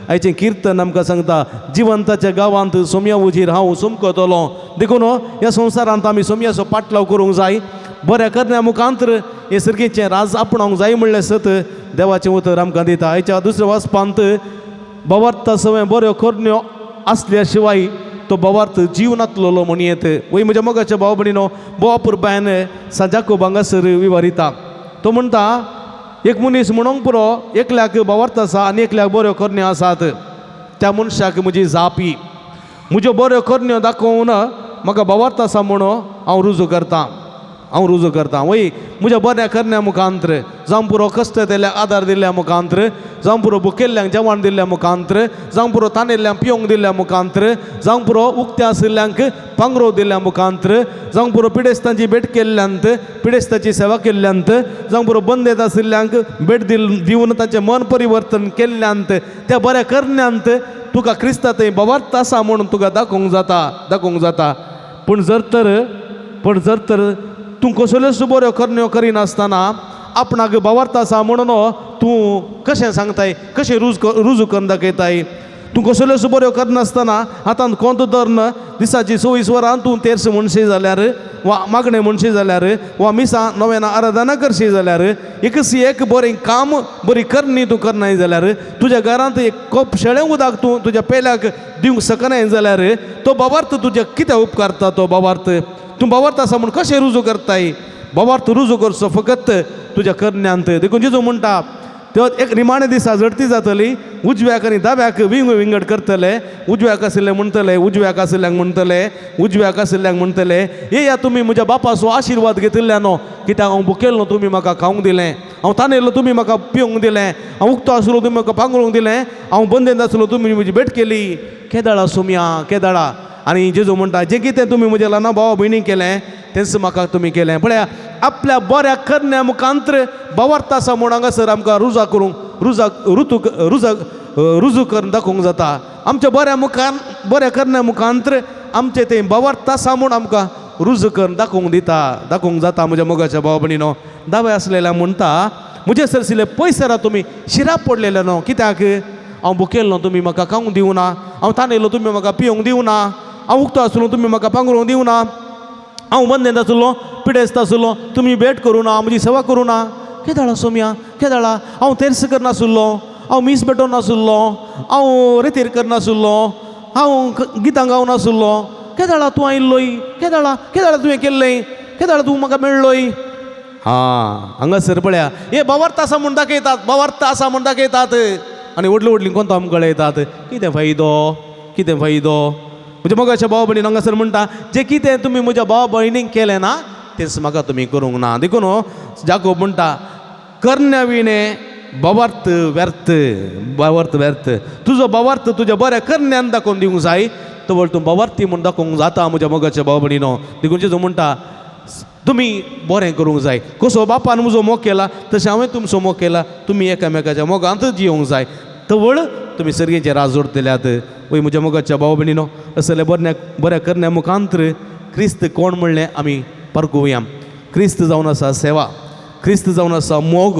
आयचें किर्तन आमकां सांगता, जिवंताच्या गांवांत सोम्या उजीर हांव सोमकतलो. देखून ह्या संवसारांत आमी सोम्याचो पाटलाव करूंक जाय. बऱ्या करण्या मुखांतर हे सर्गीचें राज आपणावंक जाय म्हणलें सत देवाचें उतर आमकां दिता. आयच्या दुसऱ्या वाचपांत बवार्थ सवय बऱ्यो करण्यो आसल्या शिवाय तो बवार्थ जीव नातलोलो म्हण येत. वय म्हज्या मोगाच्या भाव भयणीनो, बोवापूर बायन सांजाको हांगासर विवारिता. तो म्हणटा, एक मनीस म्हणूंक पुरो एकल्याक बवार्थ आसा आनी एकल्याक बऱ्यो करण्यो आसात. त्या मनशाक म्हजी जापी, म्हज्यो बऱ्यो करण्यो दाखोवन म्हाका बवार्थ आसा म्हणून हांव रुजू करतां. वय म्हज्या बऱ्या करण्या मुखांतर, जावं पुरो कश्ट दिल्ल्या आदार दिल्ल्या मुखांतर, जावं पुरो भुकेल्ल्यांक जेवण दिल्ल्या मुखांतर, जावं पुरो ताणिल्ल्यांक पिवंक दिल्ल्या मुखांतर, जावं पुरो उक्त्या आशिल्ल्यांक पांगरो दिल्ल्या मुखांतर, जावं पुरो पिडेस्तांची भेट केल्ल्यांत, पिडेस्ताची सेवा केल्ल्यांत, जावं पुरो बंदेत आशिल्ल्यांक भेट दिवन ताचें मन परिवर्तन केल्ल्यांत, त्या बऱ्या करण्यांत तुका क्रिस्तांत बवार्थ आसा म्हणून तुका दाखोवंक जाता. पूण जर तर तूं कसल्योच बऱ्यो करण्यो करिनासतना आपणाक बवार्थ आसा म्हणून तूं कशें सांगताय, कशें रुजू करून दाखयताय. तूं कसल्योच बऱ्यो करनासतना हातांत कोंत धरन दिसाची 24 वरां तूं तेर्स म्हणशी जाल्यार, वा मागणें म्हणशी जाल्यार, वा मिसां नव्यान आराधना करशी जाल्यार, एक बरें काम, बरी करणी तूं करनाय जाल्यार, तुज्या घरांत एक कप शेळें उदक तूं तुज्या पेल्याक दिवंक शकनाय जाल्यार तो बवार्थ तुजे कितें उपकारता? तो बवार्थ तूं बवार्थ आसा म्हूण कशें रुजू करताय? बवार्थ रुजू करचो फकत तुज्या करण्यांत. देखून जेजू म्हणटा, तो एक निमाणे दिसा झडती जातली, उजव्याक आनी दाव्याक विंगड करतले. उजव्याक आशिल्ले म्हणटले, उजव्याक आशिल्ल्यांक म्हणटले, येया तुमी म्हज्या बापाचो आशिर्वाद घेतिल्ल्यानो, कित्याक हांव भुकेल्लो तुमी म्हाका खावंक दिलें, हांव ताणयल्लो तुमी म्हाका पिवंक दिलें, हांव उक्तो आशिल्लो तुमी म्हाका पांगरूंक दिलें, हांव बंदेंत आशिल्लो तुमी म्हजी भेट केली. केदाळा सोम्या केदाळा. आनी जेजू म्हणटा, जें कितें तुमी म्हज्या ल्हान भावा भयणीक केलें तेंच म्हाका तुमी केलें. पळया, आपल्या बऱ्या करण्या मुखांतर बवार्थ आसा म्हूण हांगासर आमकां रुजू करून दाखोवंक जाता. आमच्या बऱ्या करण्या मुखांतर आमचें तें बवार्थ आसा म्हूण आमकां रुजू करून दाखोवंक जाता. म्हज्या मोगाच्या भावा भयणीनो, दावे आसलेल्या म्हणटा, म्हजे सरसिल्ले पयसारा तुमी शिराप पडलेले न्हू. कित्याक? हांव भुकेल्लो तुमी म्हाका खावंक दिवना, हांव ताणयल्लो तुमी म्हाका पिवंक दिवना, हांव उक्तो आसलो तुमी म्हाका पांगरूंक दिवना, हांव बंदेंत आसलो, पिडेस्त आसलो, तुमी भेट करूं ना, म्हजी सेवा करूं ना. केदाळा सोम्या केदाळा. हांव तेर्स करनासुल्लो, हांव मीस पेटोवन नासुल्लो, हांव रितीर करनासुल्लो, हांव गितां गावनासुल्लो. केदाळा तूं आयिल्लोय, केदाळा तुवें केल्लें, केदाळा तूं म्हाका मेळ्ळोय. हांगासर पळया, हे बवार्थ आसा म्हूण दाखयतात, आनी व्हडलीं कोंतां आमकां कळयतात. कितें फायदो? म्हज्या मोगाच्या भावा भयणीन हांगासर म्हणटा, जें कितें तुमी म्हज्या भावा भयणीक केलें ना तेंच म्हाका तुमी करूंक ना. देखून जाकोब म्हणटा, करण्या विणे बवार्थ व्यर्थ. तुजो बवार्थ तुज्या बऱ्या करण्यान दाखोवन दिवंक जाय, तो तूं बवार्थी म्हूण दाखोवंक जाता. म्हज्या मोगाच्या भावा भयणीनो, देखून जेजू म्हणटा, तुमी बरें करूंक जाय. कसो बापान म्हजो मोग केला तशें हांवें तुमचो मोग केला. तुमी एकामेकाच्या मोगांत जियोंक जाय, तवळ तुम्ही सर्गेचे राज जोडतल्यात वय म्हज्या मोगाच्या भाव भयणीनो असले बऱ्या करण्या मुखांतर क्रिस्त कोण म्हणलें आमी परकुया. क्रिस्त जावन आसा सेवा, क्रिस्त जावन आसा मोग,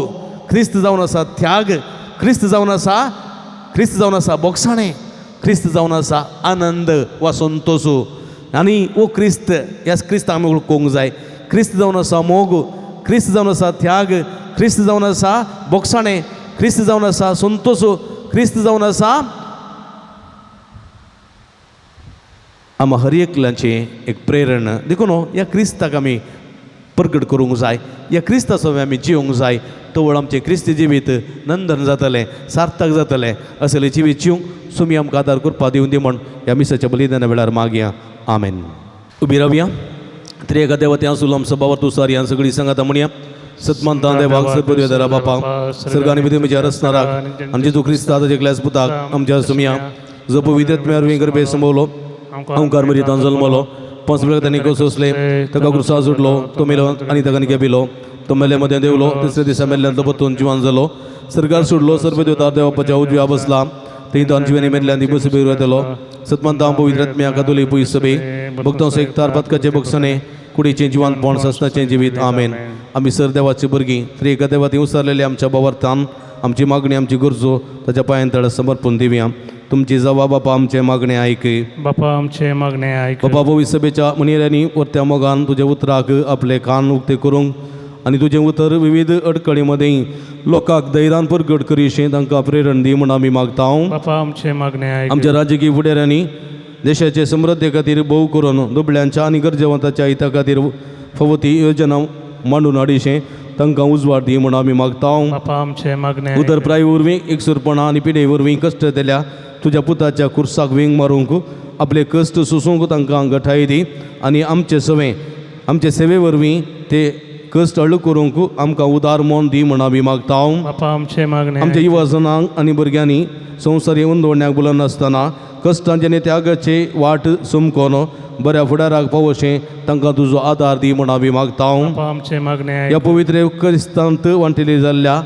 क्रिस्त जावन आसा त्याग, क्रिस्त जावन आसा बोगसाणें, क्रिस्त जावन आसा आनंद वा संतोष. आनी वो क्रिस्त ह्या क्रिस्त आमी वळखूंक जाय. क्रिस्त जावन आसा मोग, क्रिस्त जावन आसा त्याग, क्रिस्त जावन आसा बोगसाणें, क्रिस्त जावन आसा संतोष, क्रिस्त जावन आसा आम हर एकल्याचें एक प्रेरण देखून ह्या क्रिस्ताक आमी प्रकट करूंक जाय. ह्या क्रिस्ताचो आमी जिवंक जाय. तवळ आमचें क्रिस्त जिवीत नंदन जातलें, सार्थक जातलें. असलें जिवीत जिवंक तुमी आमकां आदार करपा दिवन दी म्हण ह्या मिसाच्या बलिदाना वेळार मागया. आमेन. उबी रावया. त्रिएका देवते आसूल आमचो बाबा तुसार ह्या सगळीं सांगात म्हणया. सतमंता देवाक सत्पदवेदारा बापाक सर्गानी भितर म्हज्या रचणाराक आनी जेजू क्रिस्ताक एकल्याच पुताक आमच्या सुमया जो पवित्रत्म्यार गर्भे संभवलो ओंकार मरितान जल्मलो 5 वेळा तांणी कोसोसले ताका क्रुसार सुटलो तो मेलो आनी ताका गेबिलो तो मेले मदें देवलो तिसऱ्या दिसा मेल्ल्यान तो परतून जिवान जालो सर्गार सोडलो सर्वदेवता देवाच्या उजव्या बसला थंय तांच्या जिवेनी मेल्ल्यान दिवस बेर येतलो सतमंता पवित्रत्म्या कातोलीक पयस सभे भक्तांचो एकतार पदकाचे बक्षणे कुडीचें जिवानपण सस्ताचें जिवीत आमेन. आमी सर देवाची भुरगीं त्रिएका देवाती उसरलेले आमच्या बावर्तान आमची मागणी आमची गरजो ताच्या पांयांतळ समर्पण दिवया. तुमची जवा बापा आमचे मागणे आयक. बापा आमचे मागणे आयक. बापा पवित्र सभेच्या मणिऱ्यांनी परत्या मोगान तुज्या उतराक आपले कान उक्ते करूंक आनी तुजें उतर विविध अडकळी मदें लोकांक धैर्यान प्रगट करीशें तांकां प्रेरण दी म्हूण आमी मागता. बापा आमचे मागणे आयक. आमच्या राजकीय फुडाऱ्यांनी देशाचे समृद्धे खातीर भोव करून दुबळ्यांच्या आनी गरजेवंतांच्या हिता खातीर फवती योजना मांडून हाडिशें तांकां उजवाड दी म्हूण आमी मागता. बापा आमचे मागणे उदरप्राय वरवीं एकसुरपणां आनी पिढे वरवीं कश्ट केल्या तुज्या पुताच्या कुर्साक विंग मारूंक आपले कश्ट सोसूंक तांकां घटाय दी आनी आमचे सेवे वरवीं ते कश्ट हळ करूंक आमकां उदार मोन दी म्हूण आमी मागता. बापा आमचे मागणे आमच्या युवा जनांक आनी भुरग्यांनी संवसारी उंदवण्याक बुलंद नासतना कश्टांचे आनी त्यागाचे वाट सुमकोन बऱ्या फुडाराक पावोशें तांकां तुजो आदार दी म्हूण आमी मागता. बापा आमचे मागणे आयक. ह्या पवित्र क्रिस्तांत वांटिली जाल्ल्या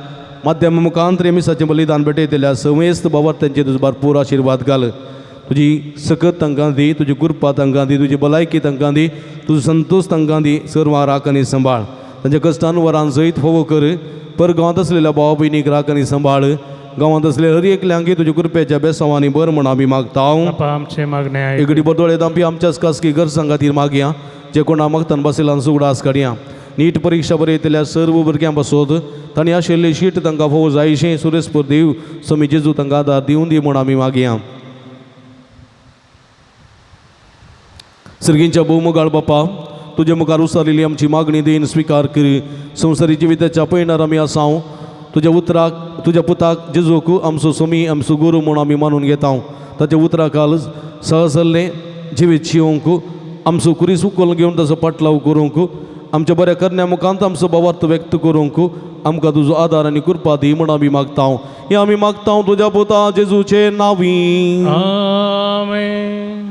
माध्यम मुखांतर मिसाचें बलिदान भेटयतल्या समेस्त बाबत तांचे तुजो भरपूर आशिर्वाद घाल. तुजी सकत तांकां दी, तुजी कृपा तांकां दी, तुजी भलायकी तांकां दी, तुजो संतोश तांकां दी. सर्वां राख आनी सांबाळ तांच्या कश्टान वरान जैत फोव कर. परगांवांत असलेल्या भाव भयणीक राख आनी सांबाळ. गांवांत असले हर एकल्यांकी तुज्या कृपेच्या बेसांवांनी बर म्हूण आमी मागता. बापा आमचे मागणे आयक. एगडी बदोळे दांपी आमच्याच खासगी गरजां खातीर मागया. जे कोणा मागतान बसयलान सुगडास काडया. नीट परीक्षा बरयतल्या सर्व भुरग्यां बसोत तांणी आशिल्ली शीट तांकां फोव जायशें सुरेस्पर देव समी जेजू तांकां आदार दिवन दी म्हूण आमी मागया. सर्गींच्या भोवमोगाळ बापा तुजे मुखार उसारिल्ली आमची मागणी देन स्विकार कर. संवसारी जिविताच्या पयणार आमी आसांव तुज्या उतराक तुज्या पुताक जेजूक आमचो समी आमचो गुरू म्हूण आमी मानून घेता. ताच्या उतराकाल सहसल्लें जिवीत जिवंक आमचो कुरीस उखल घेवन ताचो पाटलाव करूंक आमच्या बऱ्या करण्या मुखांत आमचो भावार्थ व्यक्त करूंक आमकां तुजो आदार आनी कृपा दी म्हूण आमी मागता. हें आमी मागता तुज्या पुता जेजूचे नांवी. आमेन.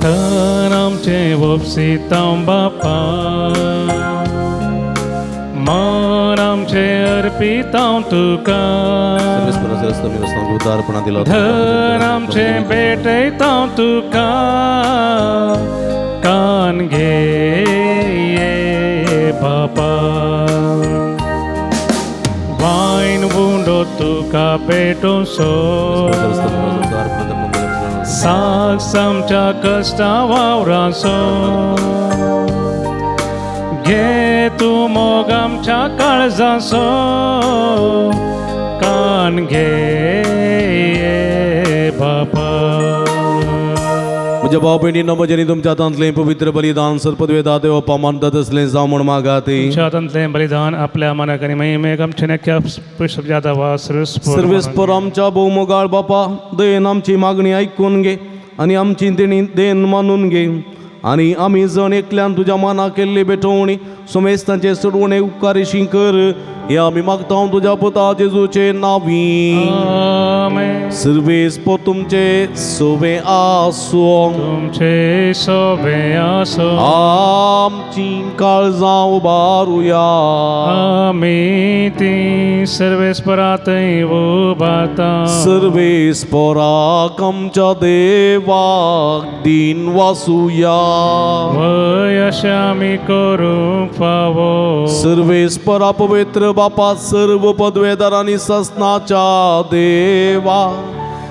तर आमचे वोपसितां बापा मन आमचे अर्पितां तुका. धर आमचे भेटयतां तुका कान घे बापा. वायन वुंडो तुका पेटो सो साक्ष आमच्या कश्टा वावराचो. घे तूं मोग आमच्या काळजाचो कान घे बापा. म्हज्या भाव भयणींनो म्हजें तुमच्या हातांतलें पवित्र बलिदान सर्पद्वेदा देव पामानतात असलें जावं म्हूण मागात. तुमच्या हातांतलें बलिदान आपल्या मनाक आनी महिमेक आमचे नेक्या पुरुषाच्या वा सर्वेस्पर आमच्या भोवमोगाळ बापा दयेन आमची मागणी आयकून घे आनी आमची देणी देन मानून घे आनी आमी जण एकल्यान तुज्या मना केल्ली बेठवणी सुमेस्तांचे सोडवणे उपकारीशी कर. हे आम्ही मागता तुझ्या पुता जेजूचे नावी आमेन. सर्वेस पो तुमचे सोबे आसो तुमचे सोबे असो. आमची काळजां उबारुया आमी ती सर्वेस्परातय उबारता. सर्वेस्पराक आमच्या देवाक दिन वासुया वय अशें आमी करूंक फावो. सर्वेस्परा पवित्र बापा सर्व पदवेदारांनी ससनाच्या देवा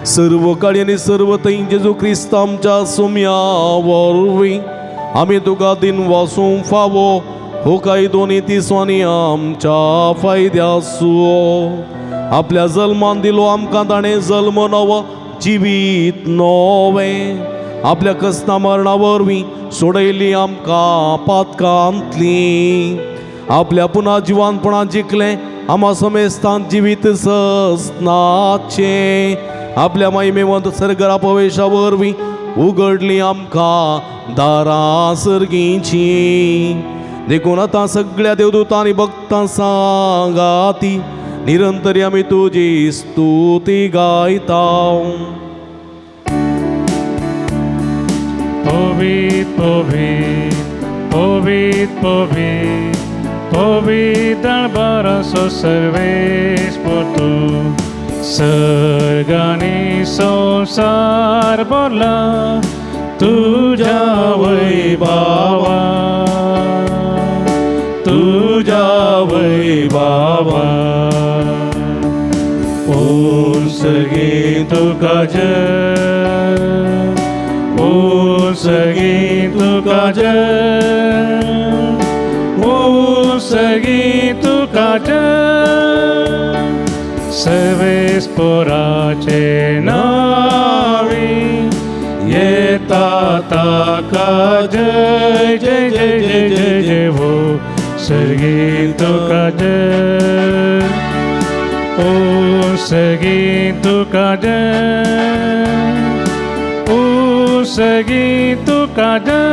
सर्व काळी आणि सर्व थंय जेजू क्रिस्त आमच्या सुम्या वरवीं आमी तुका दिन वासूंक फावो हो काही दोन्ही तिसवांनी आमच्या फायद्यासो आपल्या जल्मान दिलो आमकां ताणें जल्म नवो जिवीत नोवें आपल्या कस्ता मरणा वरवीं सोडयली आमकां पातकांतली आपल्या पुना जिवानपणां जिखलें आमा समेस्तांत जिवीत ससनाचे आपल्या महिमेवंत सर्गरा प्रवेशा वरवीं उगडली आमकां दारां सर्गीची देखून आतां सगळ्या देवदूतांनी भक्तां सांगाती निरंतरी आमी तुजी स्तुती गायता. Povit, povit, povit, povit, povit albaraso serves por tu. Sărgani संसार बोला तुझ्या वैभवा, तुझ्या वैभवा. उंचगी तुका जय, उंचगी तुका जय, उंचगी तुका जय. सर्वेस्पराचे नावी येता ताका जय जय जय जय जय जय हो. सर्गी तुका जय, ओ सर्गी तुका जय, ओ सर्गी तुका जय.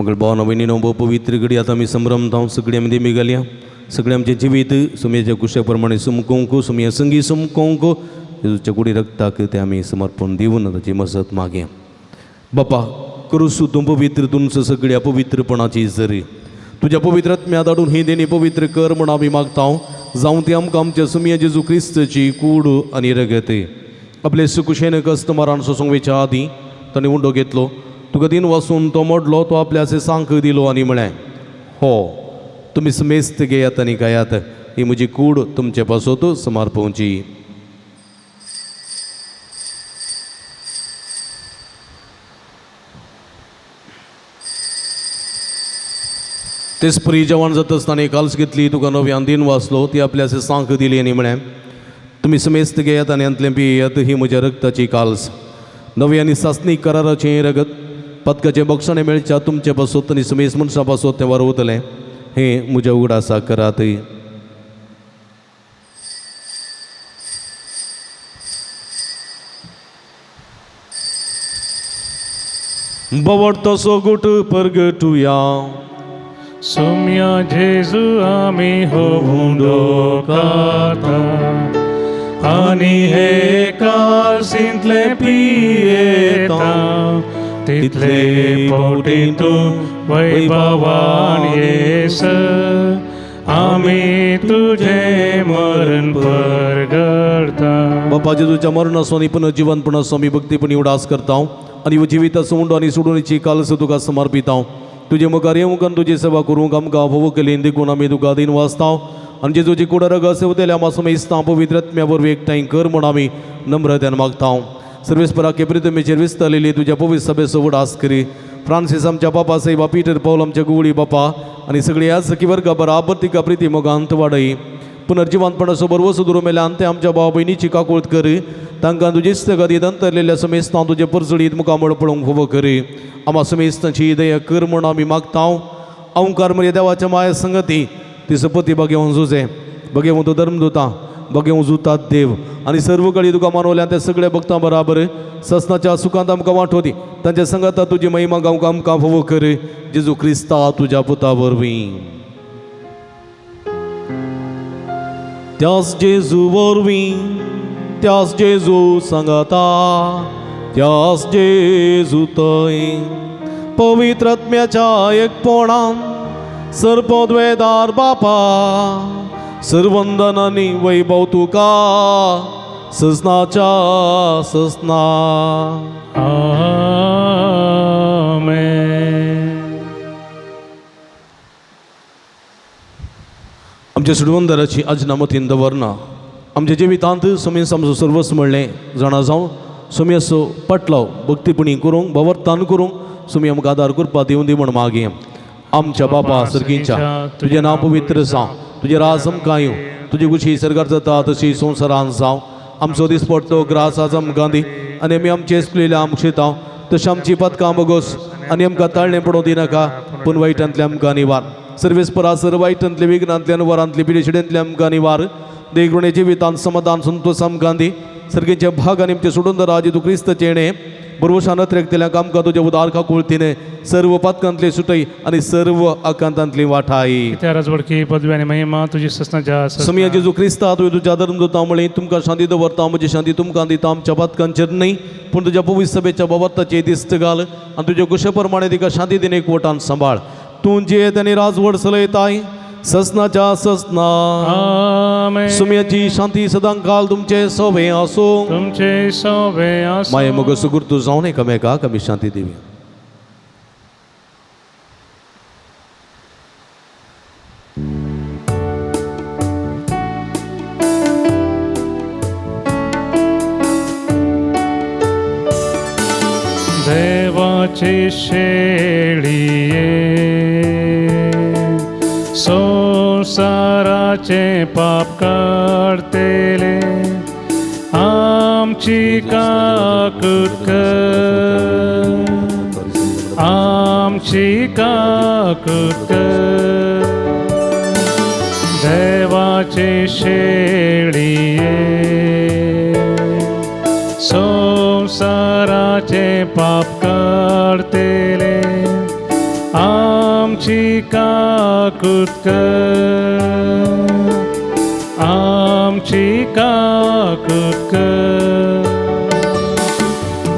मग भावना बहिणीनो पवित्र घडी आता आमी संभ्रमता सगळी आमी देमी घालया सगळे आमचे जिवीत सुमयेच्या कुशाप्रमाणे सुमकोंक सुमया संगी सुमकोंक जेजूच्या कुडी रक्ताक ते आमी समर्पण दिवन ताची मजत मागया. बापा करूसू तूं पवित्र तुमचं सगळ्या पवित्रपणाची जरी तुझ्या पवित्रात्म्या धाडून ही देणी पवित्र कर म्हण आमी मागता. जावं ती आमकां आमच्या सुमया जेजू क्रिस्तची कूड आनी रगत आपले सुकुशेन कस्टमरान सोसूंक आदी ताणें उंडो घेतलो तुका दिन वाचून तो मोडलो तो आपल्या सांक दिलो आनी म्हळें हो तुमी समेस्त घेयात आनी गायात ही म्हजी कूड तुमचे पासत समर्पोवची. तेच परी जेवण जाता आसतना काल्स घेतली तुका नव्यान दिन वाचलो ती आपल्या सांक दिली आनी म्हळें तुमी समेस्त घेयात आनी अंतलें पियेयात ही म्हज्या रक्ताची काल्स नवी आनी सासणी कराराचें रगत पदकाचें बक्षणें मेळच्या तुमचे पासत आनी समेस्त मनशां पासत तें वारवतलें हें म्हज्या उगडासा करात. बवडतसो गुट परगटुया सुम्या जेजू आमी होवुंडो काता आनी हे काल्सिंतले पियेता तितले पोटी तूं वैभवान येस आमी तुझे मरण परगडता. बापा जेजूच्या मरणासो आनी पुनर्जीवनपणासो आमी भक्तीपणी उडास करता आनी जिविताचो उंडो आनी सोडूनची काल्स तुका समर्पिता. तुजे मुखार येवंक आनी तुजी सेवा करूंक आमकां फोव केली देखून आमी तुका दिन वाचता आनी जेजूची कुडा रग सेवतेल्या आमा समेस्ता पवित्रत्म्या वरवीं एकठांय कर म्हण आमी नम्रतेन मागता. सर्वेस्पराके प्रितमेचेर विस्तारलेली तुज्या पवित्र सभेचो उडास करी. फ्रांसीस आमच्या बापा सैवा पिटर पौल आमच्या गुवळी बापा आनी सगळी ह्या सखी वर्गा बराबर तिका प्रिती मोगांत वाडय. पुनर्जीवनपणाचो बरवो सुदूर मेल्यान ते आमच्या भाव भयणीची काकूळट कर तांकां तुजी सगतीत अंतरलेल्या समेस्तां तुजे परसडीत मुखामळ पळोवंक फोव कर. आमा समेस्तांची दया कर म्हण आमी मागता. अवंकार मर्या देवाच्या माया संगती ती सपती भगेवन झुजे भगेवन धर्मदूता बगे उजुतात देव आणि सर्व कळी तुका मानवल्या त्या सगळ्या भक्तां बराबर ससनाच्या सुखांत आमकां वांटोदी तांच्या संगता तुजी महिमा गावंक आमकां फावो कर जेजू क्रिस्ता तुज्या पुता वरवीं. त्याच जेजू वरवीं त्याच जेजू सांगाता त्याच जेजू थंय पवित्र आत्म्याच्या एकपणान सर्पद्वेदार बापा सर्वंदन आनी वैभव तुका ससनाच्या ससना. आमेन. आमच्या सुडवंदराची आजना मतीन दवरना आमच्या जिवितांत समेस आमचो सर्वस्व म्हणलें जाणा जावं समी असो पटलाव भक्तीपणी करूंक भवर्तान करूंक समी आमकां आदार करपा दिवन दी म्हण मागया. आमच्या बापा सर्गीच्या तुजें नांव पवित्र जावं तुजें राज आमकां येवं तुजी कुशी सर्गार जाता तशी संवसारांत जावं. आमचो दिसपट तो ग्रास आज आमकां दी आनी आमी आमचे एसलेल्या आमकां शिताव तशें आमची पदकां बगोस आनी आमकां ताळणें पडोवं दिनाका पूण वायटांतल्यान आमकां निवार सर्वेस परासर वायटांतले विघ्नांतल्यान वरांतले पिडेशिडेंतल्यान आमकां निवार. देगरुणे जिवितांत समाधान संतोष आमकां दी सर्गेचे भाग आनी आमचे सोडून राज तूं क्रिस्त येणे बरोवशान त्रेकतेल्यांक आमकां तुज्या उदारका कुळतीन सर्व पदकांतली सुटय आनी सर्व आकांतांतली वाठाय. त्या राजवडकी पदवी आणि महिमा तुझी ससनाच्या समया जेजू क्रिस्ता तुवें तुज्या धर्म दोता म्हळें तुमकां शांती दवरता म्हजी शांती तुमकां दिता आमच्या पदकांचेर न्हय पूण तुज्या पवित्र सभेच्या बाबताचे दिश्ट घाल आनी तुज्या कुशे प्रमाणे तिका शांती दिन एकवटान सांबाळ. तूं जेत आनी राजवड चलयताय ससनाच्या ससना. आमेन. सुम्याची शांती सदां काल तुमचे सोबे आसूं तुमचे सोबे आसूं. माये मग सुगुर्तू जावन एकामेकाक आमी शांती दिवया. देवाची शेळिये संसाराचे पाप काढतेले आमची काकूत कर आमची काकूत कर. देवाची शेळिये संसाराचे पाप काढतेले आमची काकूत कर आमची काकूत कर.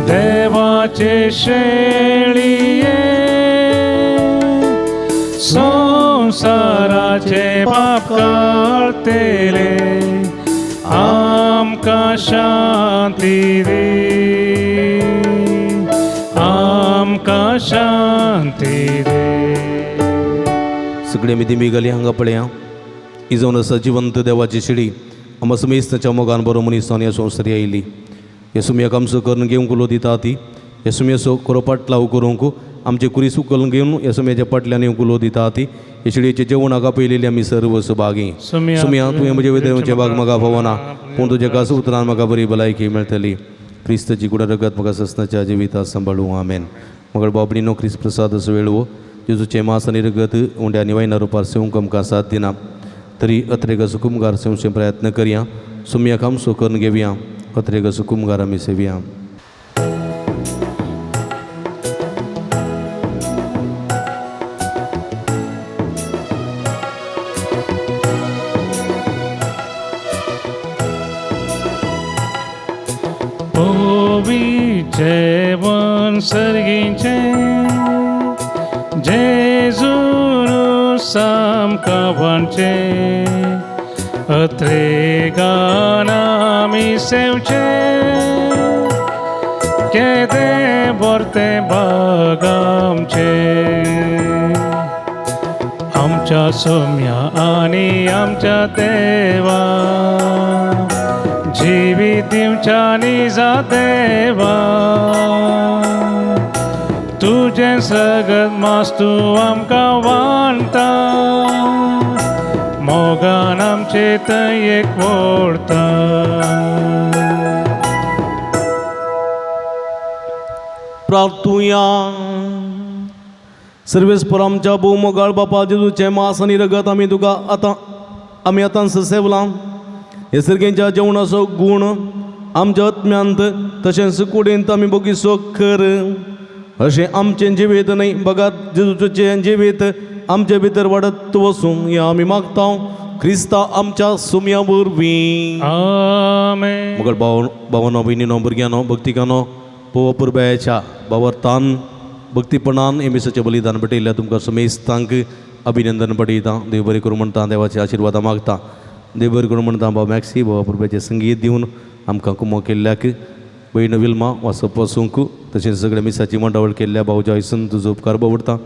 देवाचे शेळिये संसाराचे पाप काढतेले आमकां शांती दी आमकां शांती दे. सगळे आमी दिमी घाली हांगा पळया ही जावन आसा जिवंत देवाची शिडी आमकां समेस्ताच्या मोगान बरो मनीसान ह्या संवसारी आयली. हे सुमयाक आमचो कर्ण घेवंक उलो दिता ती हे सुमयाचो खरो पाटलाव करूंक आमचे कुरीस उखलून घेवन ह्या सुमयाच्या पाटल्यान येवंक उलो दिता ती हे शिडयेचे जेवणाका पयलेली आमी सर्व सुभागी. सुमया तुवें म्हजे वेदनेचे भाग म्हाका फावना पूण तुज्या कास उतरान म्हाका बरी भलायकी मेळटली. क्रिस्ताची कुडा रगत म्हाका ससनाच्या जिवितांत सांबाळूं. आमेन. मगळ बाबडीनो क्रिस्त प्रसाद असो वेळवो जेजूचे मास आनी रगत उंड्या निवायना रुपार सेवंक आमकां साथ दिना तरी अत्रेग सुकुमगार सेवचे प्रयत्न करया. सुमयाक आमचो कर्ण घेवया अत्रेग सुकुमगार आमी सेवया. जेवण सर्गीचे जेजून सामकावणचे अत्रेगान आमी सेवचे केदे बरते भाग आमचे आमच्या सोम्या आनी आमच्या देवा जिवीत दिवच्या निजा देवा तुझे सगळं मास तूं आमकां वाणटा मोगान आमचे थंय एक व्हरता. प्रार्थुया. सर्वेस्पर आमच्या भोवमोगाळ बापा जेजूचे मास आनी रगत आमी तुका आतां सेवलां हे सर्गेंच्या जेवणाचो गूण आमच्या आत्म्यांत तशेंच कुडींत आमी बगीचो कर अशें आमचें जिवीत न्हय बगात जेजूचें जिवीत आमचे भितर वाडत वसूं हें आमी मागता क्रिस्ता आमच्या सुमया वरवीं आमेन. मुगल भावांनो भयणीनो भुरग्यांनो भक्तिकानो पोव पुरबायाच्या भावार्थान भक्तीपणान एमिसाचें बलिदान भेटयल्या तुमकां समेस्तांक अभिनंदन पडयता देव बरें करूं म्हणटा देवाचे आशिर्वाद मागता देव बरें करूं म्हणटा भाव मॅक्सी भावा पुरबाचें संगीत दिवन आमकां कुमो केल्ल्याक भयण विल्मा वासप वासूंक तशेंच सगळ्या मिसाची मंडळ केल्ल्या भाव जॉयसन तुजो उपकार बावडटा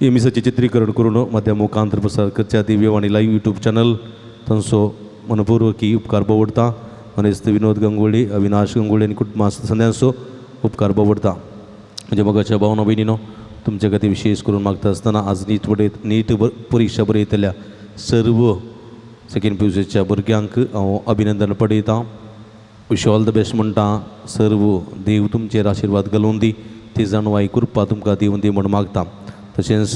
ही मिसाचें चित्रीकरण करून मध्या मुखांतर प्रसार करच्या दिव्यवाणी लाईव्ह यूट्यूब चॅनल तांचो मनपूर्वकी उपकार बावडता मनेस्त विनोद गंगोळी अविनाश गंगोळी आनी कुटुंबा सगळ्यांचो उपकार बावडता म्हणजे मगाच्या भावना भयणीनो तुमचे खातीर विशेष करून मागता आसतना आज नीट परीक्षा बरयतल्या सर्व सेकंड PUCच्या भुरग्यांक हांव अभिनंदन पडयतां विश ऑल द बेस्ट म्हणटा सर्व देव तुमचेर आशिर्वाद घालून दी ती जाणवाई कृपा तुमकां दिवन दी म्हण मागता तशेंच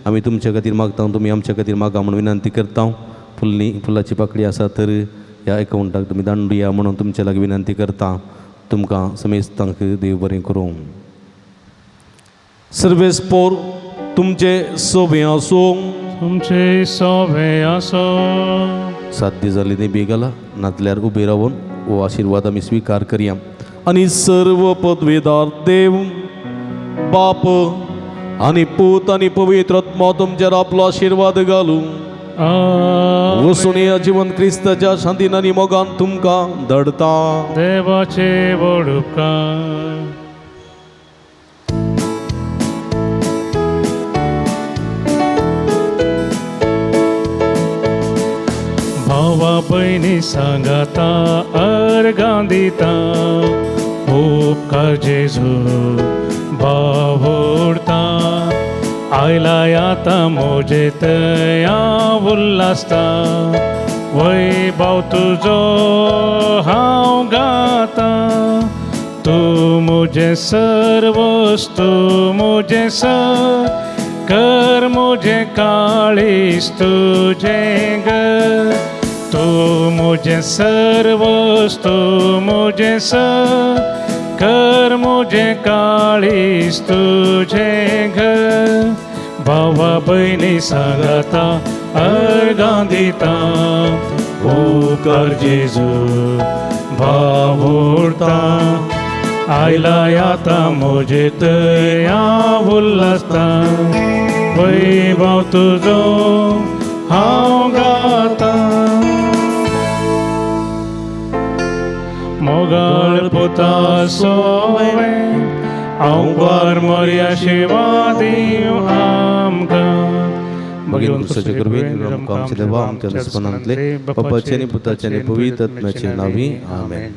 आमी तुमच्या खातीर मागता तुमी आमच्या खातीर मागा म्हण विनंती करता फुलाची पाकळी आसा तर ह्या एकाउंटाक तुमी धाडून दिया म्हणून तुमच्या लागीं विनंती करता तुमकां समेस्तांक देव बरें करूं सर्वेस्पोर तुमचे सोबे आसूं तुमचे सोबे आसो. साध्य जाली न्ही बेगाला नातल्यार उबे रावन हो आशिर्वाद आमी स्वीकार करया आनी सर्व पदवेदार देव बाप आनी पूत आनी पवित्र आत्मा तुमचेर आपलो आशिर्वाद घालूं आमेन. वसून या जीवन क्रिस्ताच्या शांतीन आनी मोगान तुमकां धडता देवाचे व्हड उपकार. भावा भयणी सांगाता अर्गां दिता उपकार जेजू भाव व्हडता आयला आतां मोजेत या उल्हासता वैभव तुजो हांव गाता तूं मुजें सर्वस तूं मुजें कर मुजें काळीज तुजें घर तूं मुजें सर्वस तूं मुजें कर मुजें काळीज तुजें घर भावा भयणी सांगाता अर्गां दिता उपकार जेजू भाव व्हडता आयला आतां मोजेत या उल्हासता वैभव तुजो हांव गाता मोगाळ पुता सोवे हांव वर मोरया शिवा दिव आमकां भगीन कृष्णाचे कृपेन आमकां आमचे देवा आमच्या नसपणांतले बापाचे आनी पुताचे आनी पवित्र आत्म्याचे नांवी आमेन.